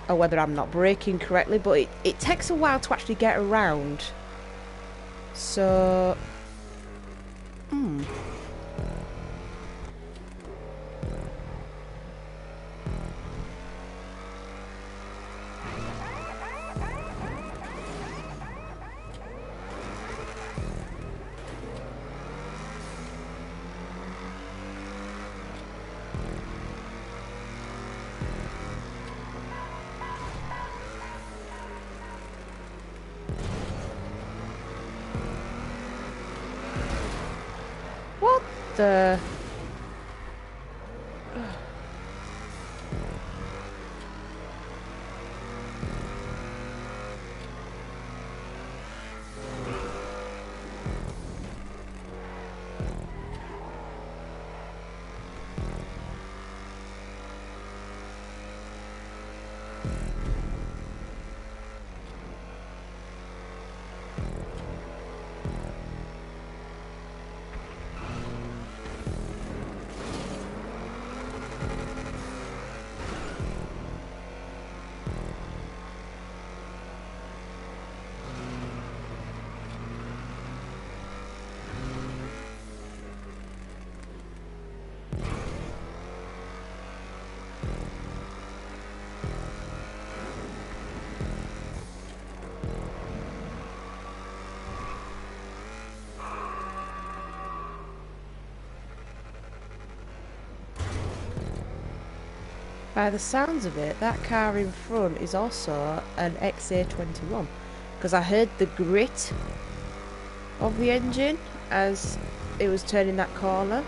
[SPEAKER 1] or whether I'm not braking correctly, but it takes a while to actually get around. So... What the... By the sounds of it, that car in front is also an XA-21, because I heard the grit of the engine as it was turning that corner,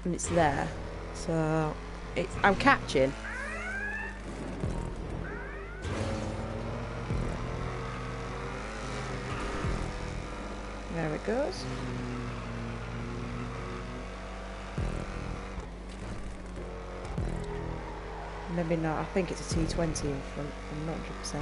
[SPEAKER 1] and it's there. So I'm catching. There it goes. Maybe not. I think it's a T20 in front. I'm not 100%.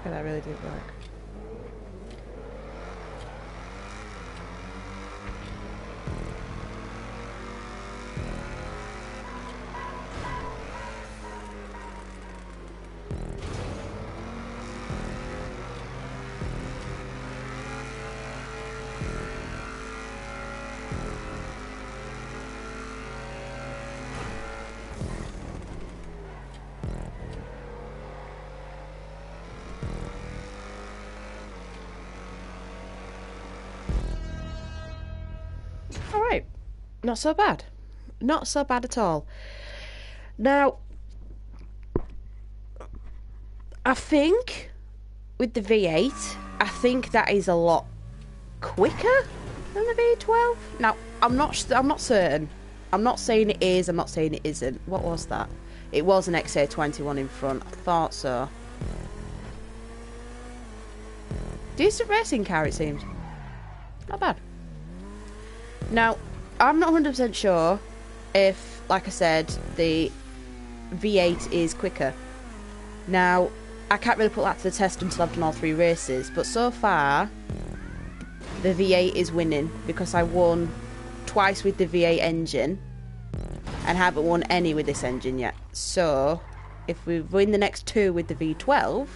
[SPEAKER 1] Okay, that really didn't work. Alright, not so bad. Not so bad at all. Now, I think with the V8, I think that is a lot quicker than the V12. Now, I'm not certain. I'm not saying it is, I'm not saying it isn't. What was that? It was an XA-21 in front. I thought so. Decent racing car, it seems. Not bad. Now, I'm not 100% sure if, like I said, the V8 is quicker. Now, I can't really put that to the test until I've done all 3 races, but so far, the V8 is winning because I won twice with the V8 engine and haven't won any with this engine yet. So, if we win the next 2 with the V12,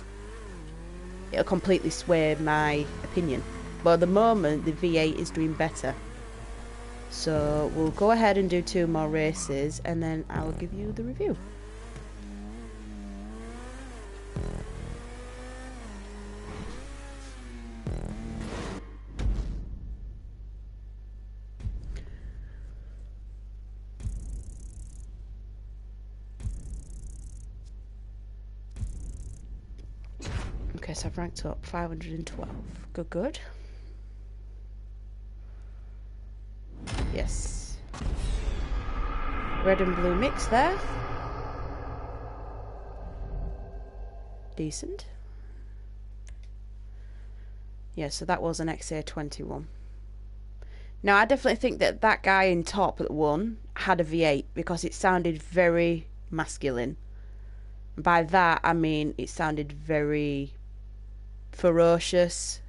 [SPEAKER 1] it'll completely sway my opinion. But at the moment, the V8 is doing better. So we'll go ahead and do 2 more races and then I'll give you the review. Okay, so I've ranked up 512. Good, good. Yes. Red and blue mix there. Decent. Yeah, so that was an XA-21. Now, I definitely think that that guy in top that won had a V8 because it sounded very masculine. By that, I mean it sounded very ferocious.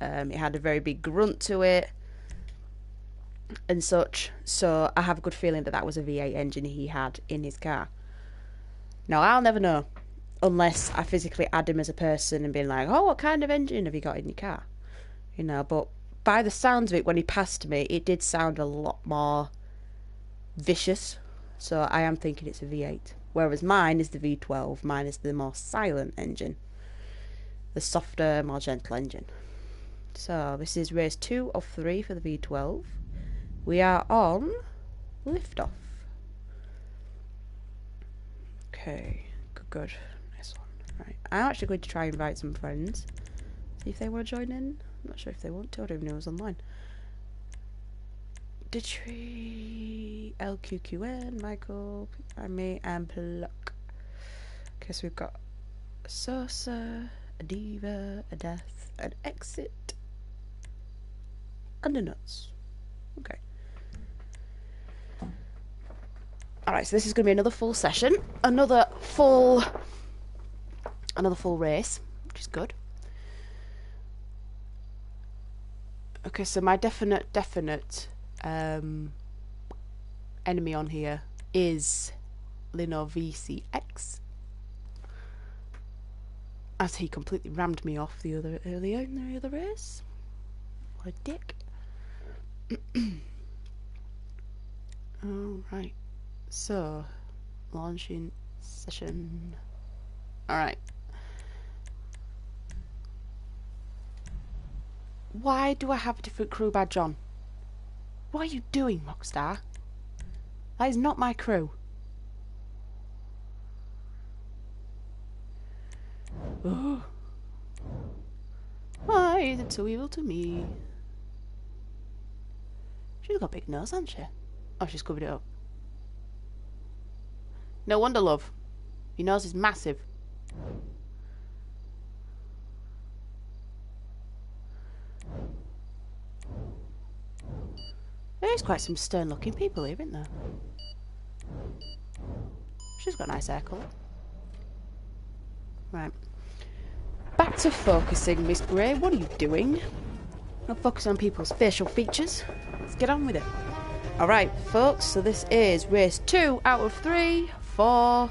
[SPEAKER 1] It had a very big grunt to it. and such. So I have a good feeling that that was a V8 engine he had in his car. Now, I'll never know unless I physically add him as a person and be like, oh, what kind of engine have you got in your car? You know, but by the sounds of it, when he passed me, it did sound a lot more vicious. So I am thinking it's a V8. Whereas mine is the V12. Mine is the more silent engine. The softer, more gentle engine. So this is race 2 of 3 for the V12. We are on liftoff. Okay, good. Nice one. Right, I'm actually going to try and invite some friends. See if they want to join in. I'm not sure if they want to. I don't even know who's online. Ditry, LQQN, Michael, me, and Pluck. Okay, so we've got a Sosa, a Diva, a Death, an Exit, and a Nuts. Okay. Alright, so this is going to be another full session. Another full race, which is good. Okay, so my definite enemy on here is Lino VCX, as he completely rammed me off earlier in the other race. What a dick. Alright, so launching session. Alright. Why do I have a different crew badge on? What are you doing, Rockstar? That is not my crew. Oh. Why is it so evil to me? She's got a big nose, hasn't she? Oh, she's covered it up. No wonder, love. Your nose is massive. There is quite some stern-looking people here, isn't there? She's got a nice hair colour. Right. Back to focusing, Miss Grey. What are you doing? Not focusing on people's facial features. Let's get on with it. Alright, folks, so this is race 2 out of 3 for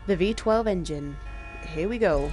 [SPEAKER 1] the V12 engine. Here we go.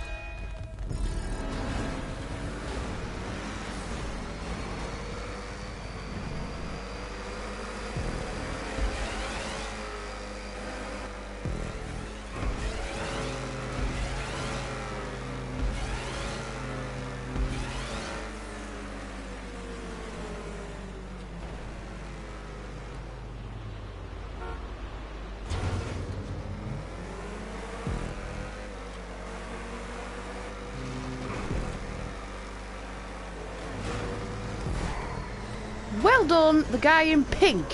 [SPEAKER 1] Well done, the guy in pink.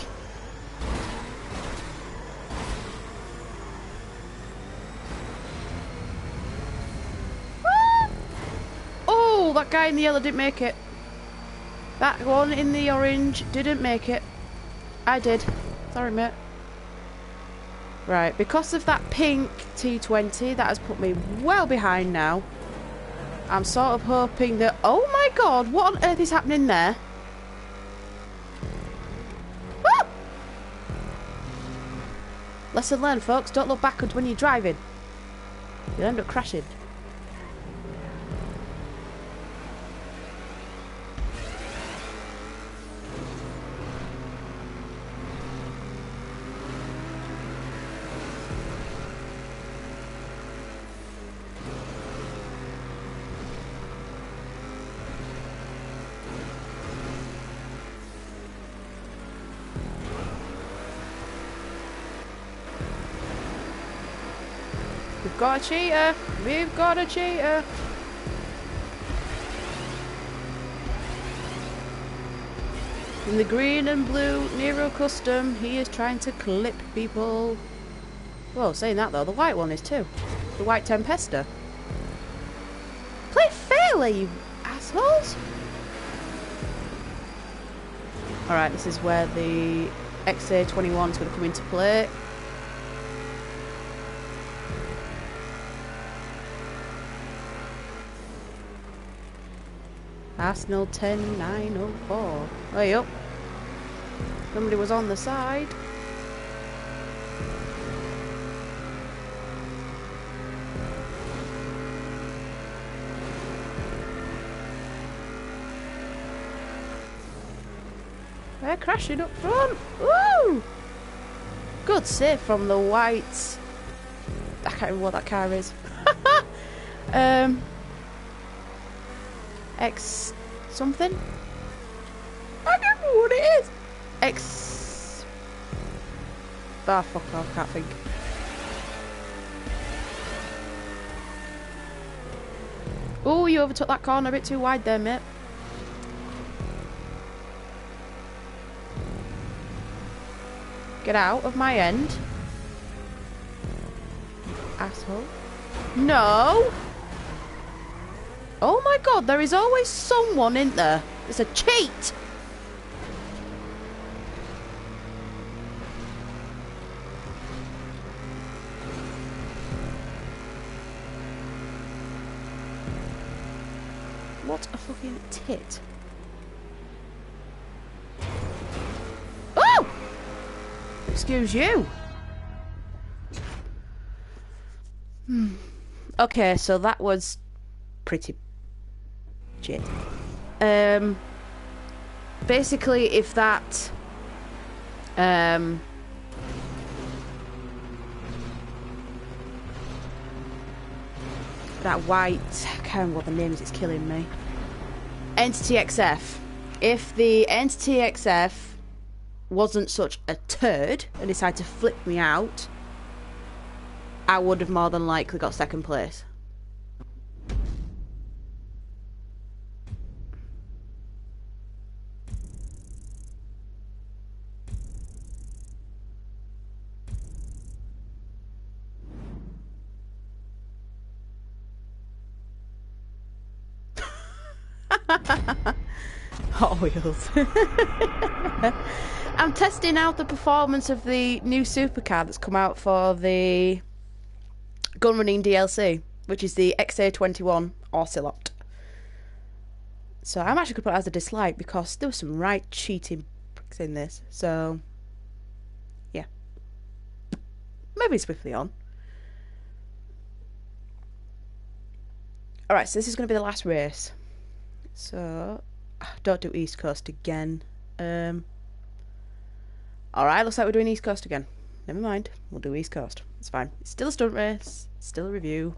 [SPEAKER 1] Ah! Oh, that guy in the yellow didn't make it. That one in the orange didn't make it. I did. Sorry, mate. Right, because of that pink T20, that has put me well behind now. I'm sort of hoping that... Oh my god, what on earth is happening there? Ah! Lesson learned, folks. Don't look backwards when you're driving. You'll end up crashing. We've got a cheater. We've got a cheater. In the green and blue Nero Custom, he is trying to clip people. Well, saying that though, the white one is too. The white Tempesta. Play fairly, you assholes. Alright, this is where the XA-21 is going to come into play. Arsenal 10904. Way up. Somebody was on the side. They're crashing up front. Woo! Good save from the whites. I can't remember what that car is. X something? I don't know what it is. X. Ah, fuck off, can't think. Oh, you overtook that corner a bit too wide there, mate. Get out of my end. Asshole. No! Oh my god, there is always someone in there. It's a cheat! What a fucking tit. Oh! Excuse you. Okay, so that was pretty shit. Basically, if that that white, I can't remember what the name is, it's killing me. Entity XF. If the Entity XF wasn't such a turd and decided to flip me out, I would have more than likely got second place. Hot Wheels. I'm testing out the performance of the new supercar that's come out for the gun running DLC, which is the XA-21 Ocelot. So I'm actually going to put it as a dislike because there was some right cheating pricks in this. So, yeah. Maybe swiftly on. Alright, so this is going to be the last race. So, don't do East Coast again. Alright, looks like we're doing East Coast again. Never mind, we'll do East Coast. It's fine. It's still a stunt race, it's still a review.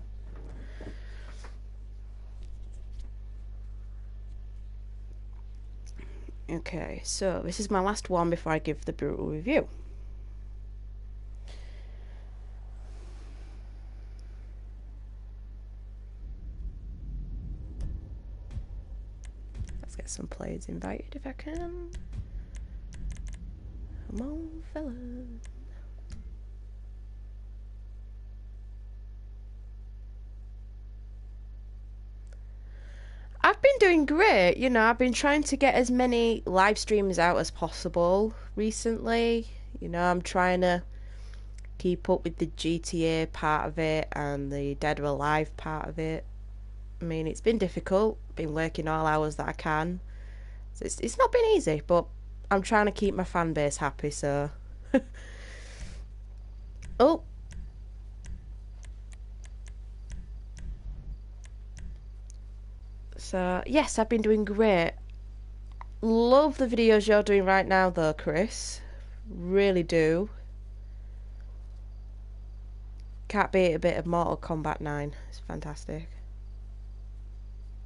[SPEAKER 1] Okay, so this is my last one before I give the brutal review. Let's get some players invited if I can. Come on, fellas. I've been doing great, you know, I've been trying to get as many live streams out as possible recently. You know, I'm trying to keep up with the GTA part of it and the Dead or Alive part of it. I mean, it's been difficult, been working all hours that I can. So it's not been easy, but I'm trying to keep my fan base happy, so... Oh! So, yes, I've been doing great. Love the videos you're doing right now, though, Chris. Really do. Can't beat a bit of Mortal Kombat 9. It's fantastic.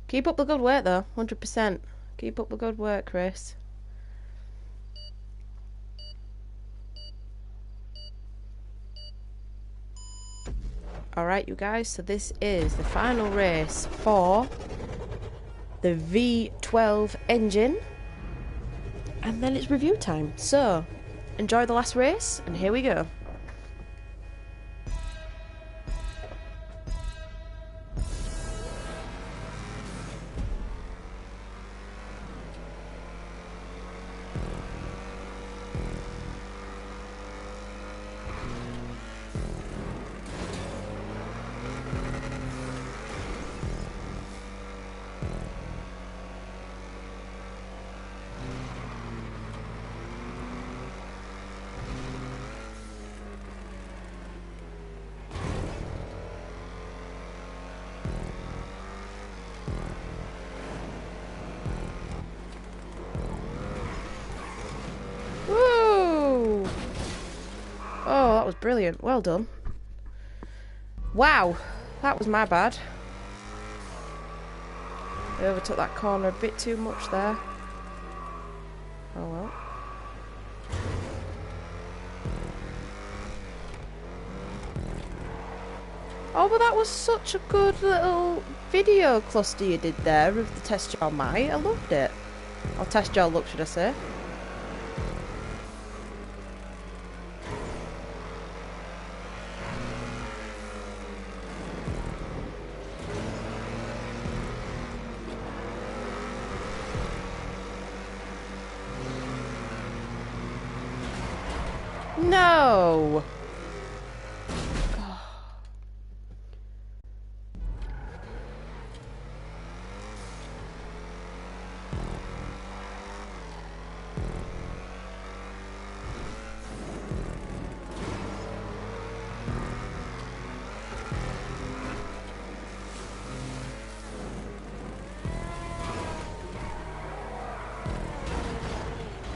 [SPEAKER 1] Keep up the good work, though. 100%. Keep up the good work, Chris. Alright, you guys. So this is the final race for the V12 engine, and then it's review time. So enjoy the last race, and here we go. was brilliant. Well done. Wow, that was my bad. I overtook that corner a bit too much there. Oh well. Oh, but that was such a good little video cluster you did there of the test your might. I loved it. Or test your luck, should I say. No!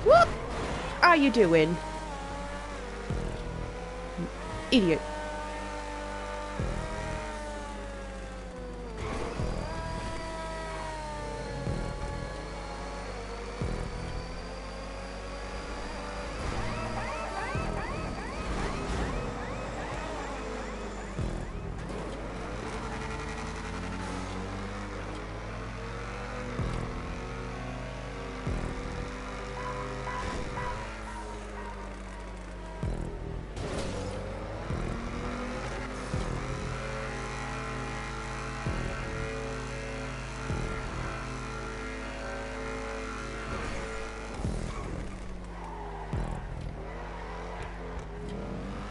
[SPEAKER 1] What are you doing? Idiot.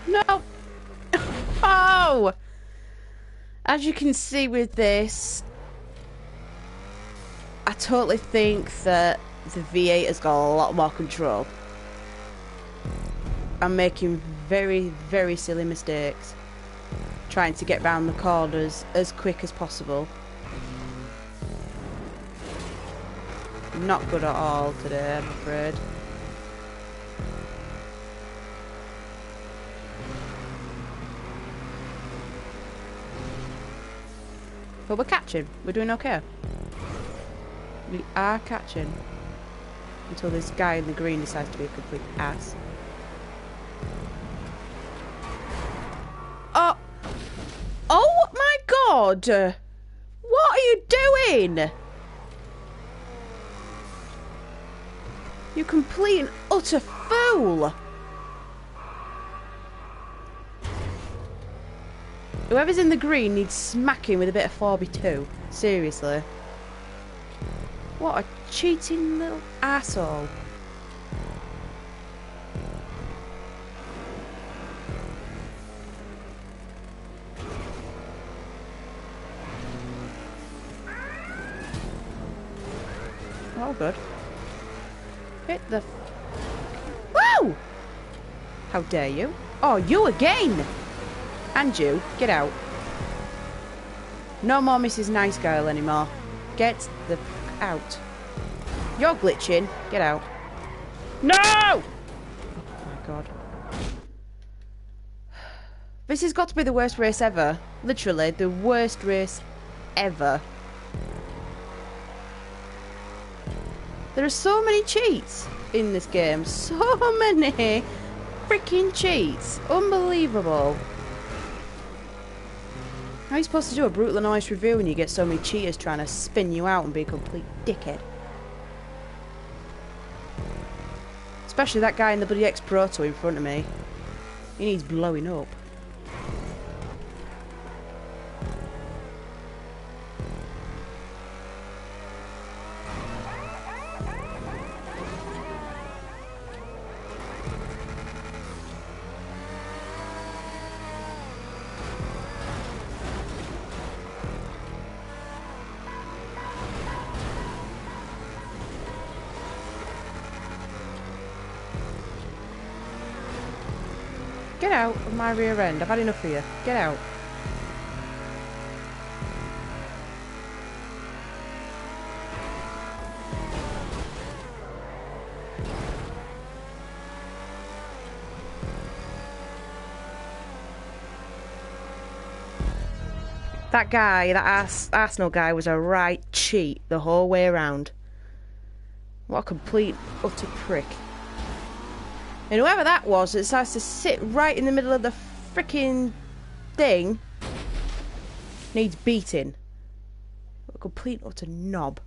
[SPEAKER 1] No! Oh! As you can see with this, I totally think that the V8 has got a lot more control. I'm making very, very silly mistakes. Trying to get round the corners as quick as possible. Not good at all today, I'm afraid. But we're catching. We're doing okay. We are catching. Until this guy in the green decides to be a complete ass. Oh! Oh my god! What are you doing? You complete and utter fool! Whoever's in the green needs smacking with a bit of 4x2. Seriously. What a cheating little asshole. Oh, good. Hit the... Whoa! How dare you? Oh, you again! And you, get out. No more Mrs. Nice Girl anymore. Get the f out. You're glitching. Get out. No! Oh my god. This has got to be the worst race ever. Literally, the worst race ever. There are so many cheats in this game. So many freaking cheats. Unbelievable. How are you supposed to do a brutal and honest review when you get so many cheaters trying to spin you out and be a complete dickhead? Especially that guy in the bloody X-Proto in front of me. He needs blowing up. Get out of my rear end. I've had enough of you. Get out. That guy, that Arsenal guy, was a right cheat the whole way around. What a complete, utter prick. And whoever that was, it starts to sit right in the middle of the freaking thing, needs beating. What a complete, utter knob.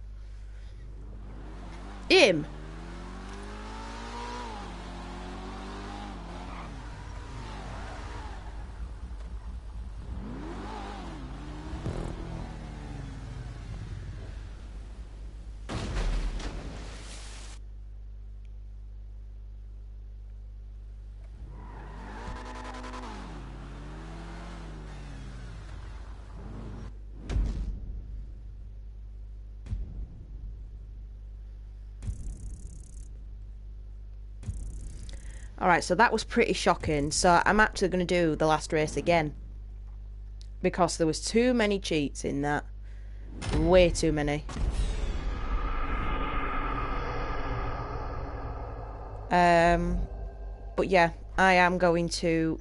[SPEAKER 1] Him! Alright, so that was pretty shocking. So I'm actually going to do the last race again. Because there was too many cheats in that. Way too many. But yeah, I am going to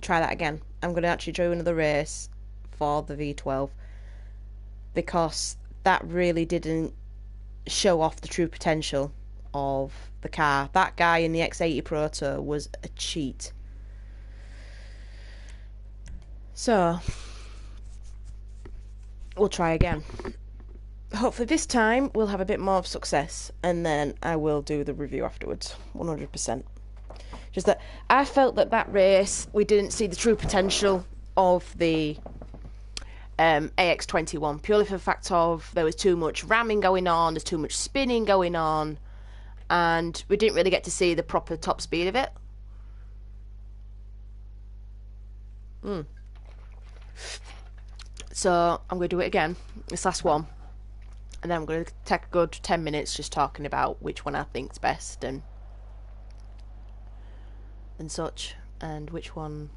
[SPEAKER 1] try that again. I'm going to actually do another race for the V12. Because that really didn't show off the true potential of the car. That guy in the X80 Proto was a cheat. So we'll try again. Hopefully this time we'll have a bit more of success, and then I will do the review afterwards, 100%. Just that I felt that race we didn't see the true potential of the AX-21, purely for the fact of there was too much ramming going on, there's too much spinning going on, and we didn't really get to see the proper top speed of it. So I'm going to do it again, this last one, and then I'm going to take a good 10 minutes just talking about which one I think's best and such, and which one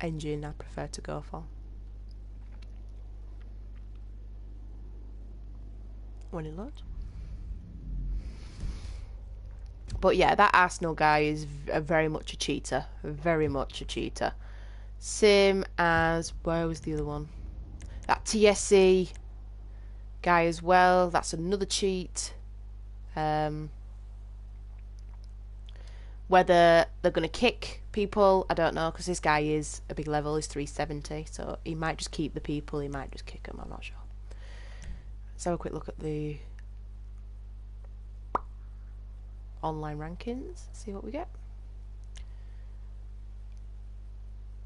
[SPEAKER 1] engine I prefer to go for. When it loads. But yeah, that Arsenal guy is very much a cheater. Very much a cheater. Same as, where was the other one? That TSC guy as well. That's another cheat. Whether they're going to kick people, I don't know, because this guy is a big level, he's 370, so he might just keep the people, he might just kick them, I'm not sure. Let's have a quick look at the online rankings, see what we get.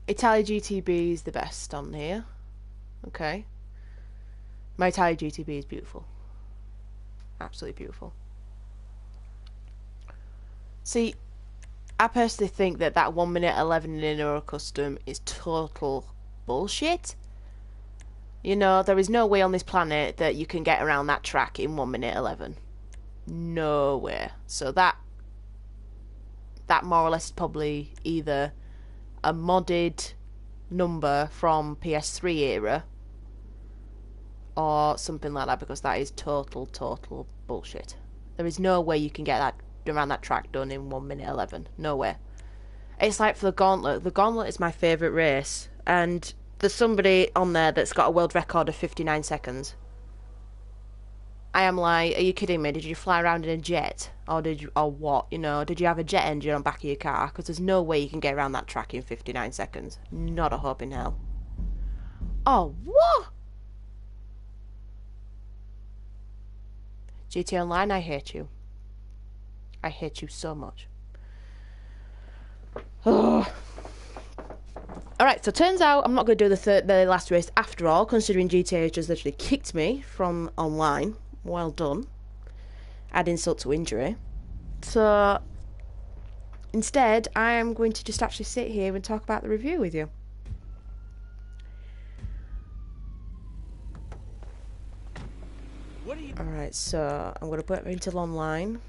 [SPEAKER 1] Italia GTB is the best on here. Okay. My Italia GTB is beautiful. Absolutely beautiful. See, I personally think that 1 minute 11 in Euro Custom is total bullshit. You know, there is no way on this planet that you can get around that track in 1 minute 11. Nowhere. So that more or less is probably either a modded number from PS3 era or something like that, because that is total bullshit. There is no way you can get that around that track done in 1 minute 11. Nowhere. It's like for the Gauntlet. The Gauntlet is my favourite race, and there's somebody on there that's got a world record of 59 seconds. I am like, are you kidding me? Did you fly around in a jet? Or what? You know, did you have a jet engine on the back of your car? Because there's no way you can get around that track in 59 seconds. Not a hope in hell. Oh, what? GT Online, I hate you. I hate you so much. Oh. Alright, so turns out I'm not going to do the last race after all, considering GTA has just literally kicked me from online. Well done. Add insult to injury. So, instead, I am going to just actually sit here and talk about the review with you. Alright, so I'm going to put it into online.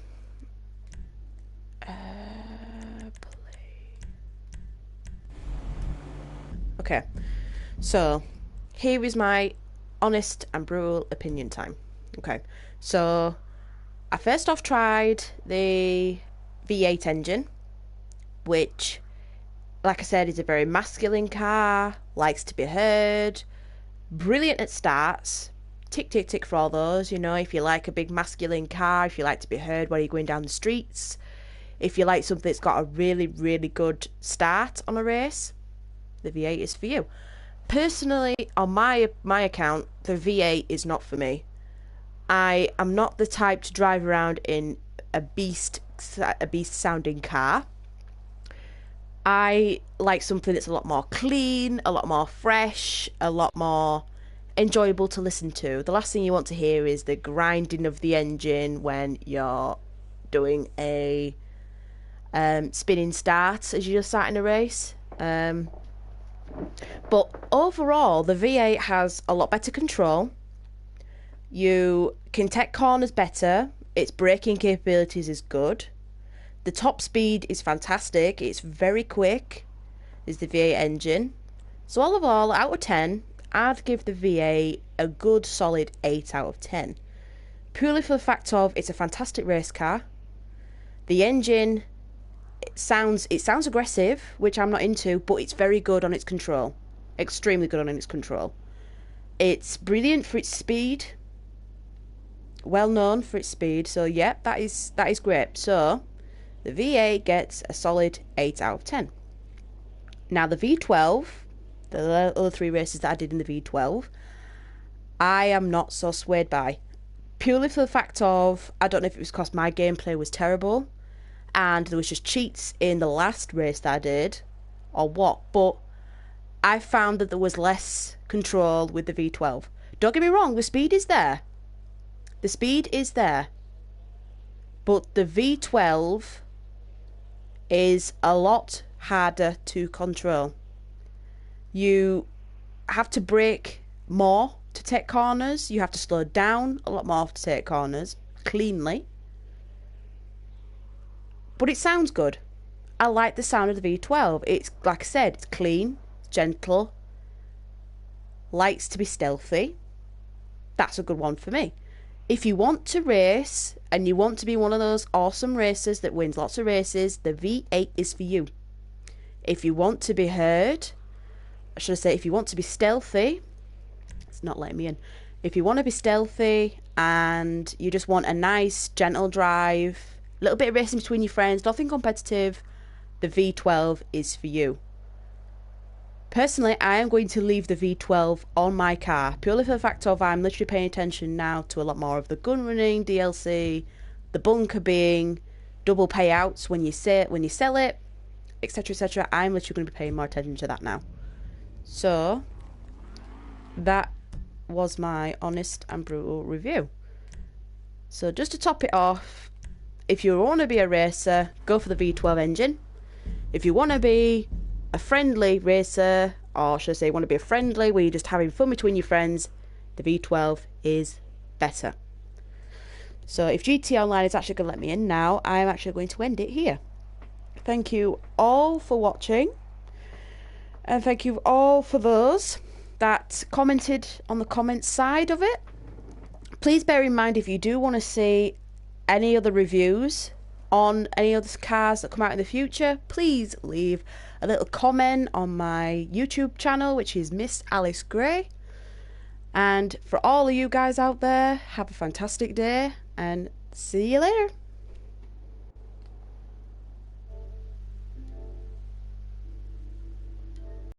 [SPEAKER 1] Okay, so here is my honest and brutal opinion time. Okay, so I first off tried the V8 engine, which like I said, is a very masculine car, likes to be heard, brilliant at starts. Tick, tick, tick for all those. You know, if you like a big masculine car, if you like to be heard while you're going down the streets, if you like something that's got a really, really good start on a race, the V8 is for you. Personally, on my account, the V8 is not for me. I am not the type to drive around in a beast sounding car. I like something that's a lot more clean, a lot more fresh, a lot more enjoyable to listen to. The last thing you want to hear is the grinding of the engine when you're doing a spinning start as you're starting a race. But overall, the V8 has a lot better control. You can take corners better. Its braking capabilities is good. The top speed is fantastic. It's very quick. Is the V8 engine. So all of all, out of 10, I'd give the V8 a good solid 8 out of 10. Purely for the fact of it's a fantastic race car. The engine, it sounds aggressive, which I'm not into, but it's very good on its control. Extremely good on its control. It's brilliant for its speed. Well known for its speed. So yeah, that is great. So the V8 gets a solid 8 out of 10. Now the V12, the other 3 races that I did in the V12, I am not so swayed by. Purely for the fact of, I don't know if it was because my gameplay was terrible and there was just cheats in the last race that I did or what, but I found that there was less control with the V12. Don't get me wrong, the speed is there. The speed is there. But the V12 is a lot harder to control. You have to brake more to take corners. You have to slow down a lot more to take corners cleanly. But it sounds good. I like the sound of the V12. It's, like I said, it's clean, gentle, likes to be stealthy. That's a good one for me. If you want to race and you want to be one of those awesome racers that wins lots of races, the V8 is for you. If you want to be heard, should I say, if you want to be stealthy, it's not letting me in. If you want to be stealthy and you just want a nice, gentle drive, a little bit of racing between your friends, nothing competitive, the V12 is for you. Personally, I am going to leave the V12 on my car, purely for the fact of I'm literally paying attention now to a lot more of the gun running, DLC, the bunker being, double payouts when you sell it, etc, etc. I'm literally going to be paying more attention to that now. So, that was my honest and brutal review. So just to top it off, if you want to be a racer, go for the V12 engine. If you want to be a friendly racer, or should I say want to be a friendly where you're just having fun between your friends, the V12 is better. So if GT Online is actually going to let me in now, I'm actually going to end it here. Thank you all for watching, and thank you all for those that commented on the comments side of it. Please bear in mind, if you do want to see any other reviews on any other cars that come out in the future, please leave a little comment on my YouTube channel, which is Miss Alice Gray. And for all of you guys out there, have a fantastic day and see you later.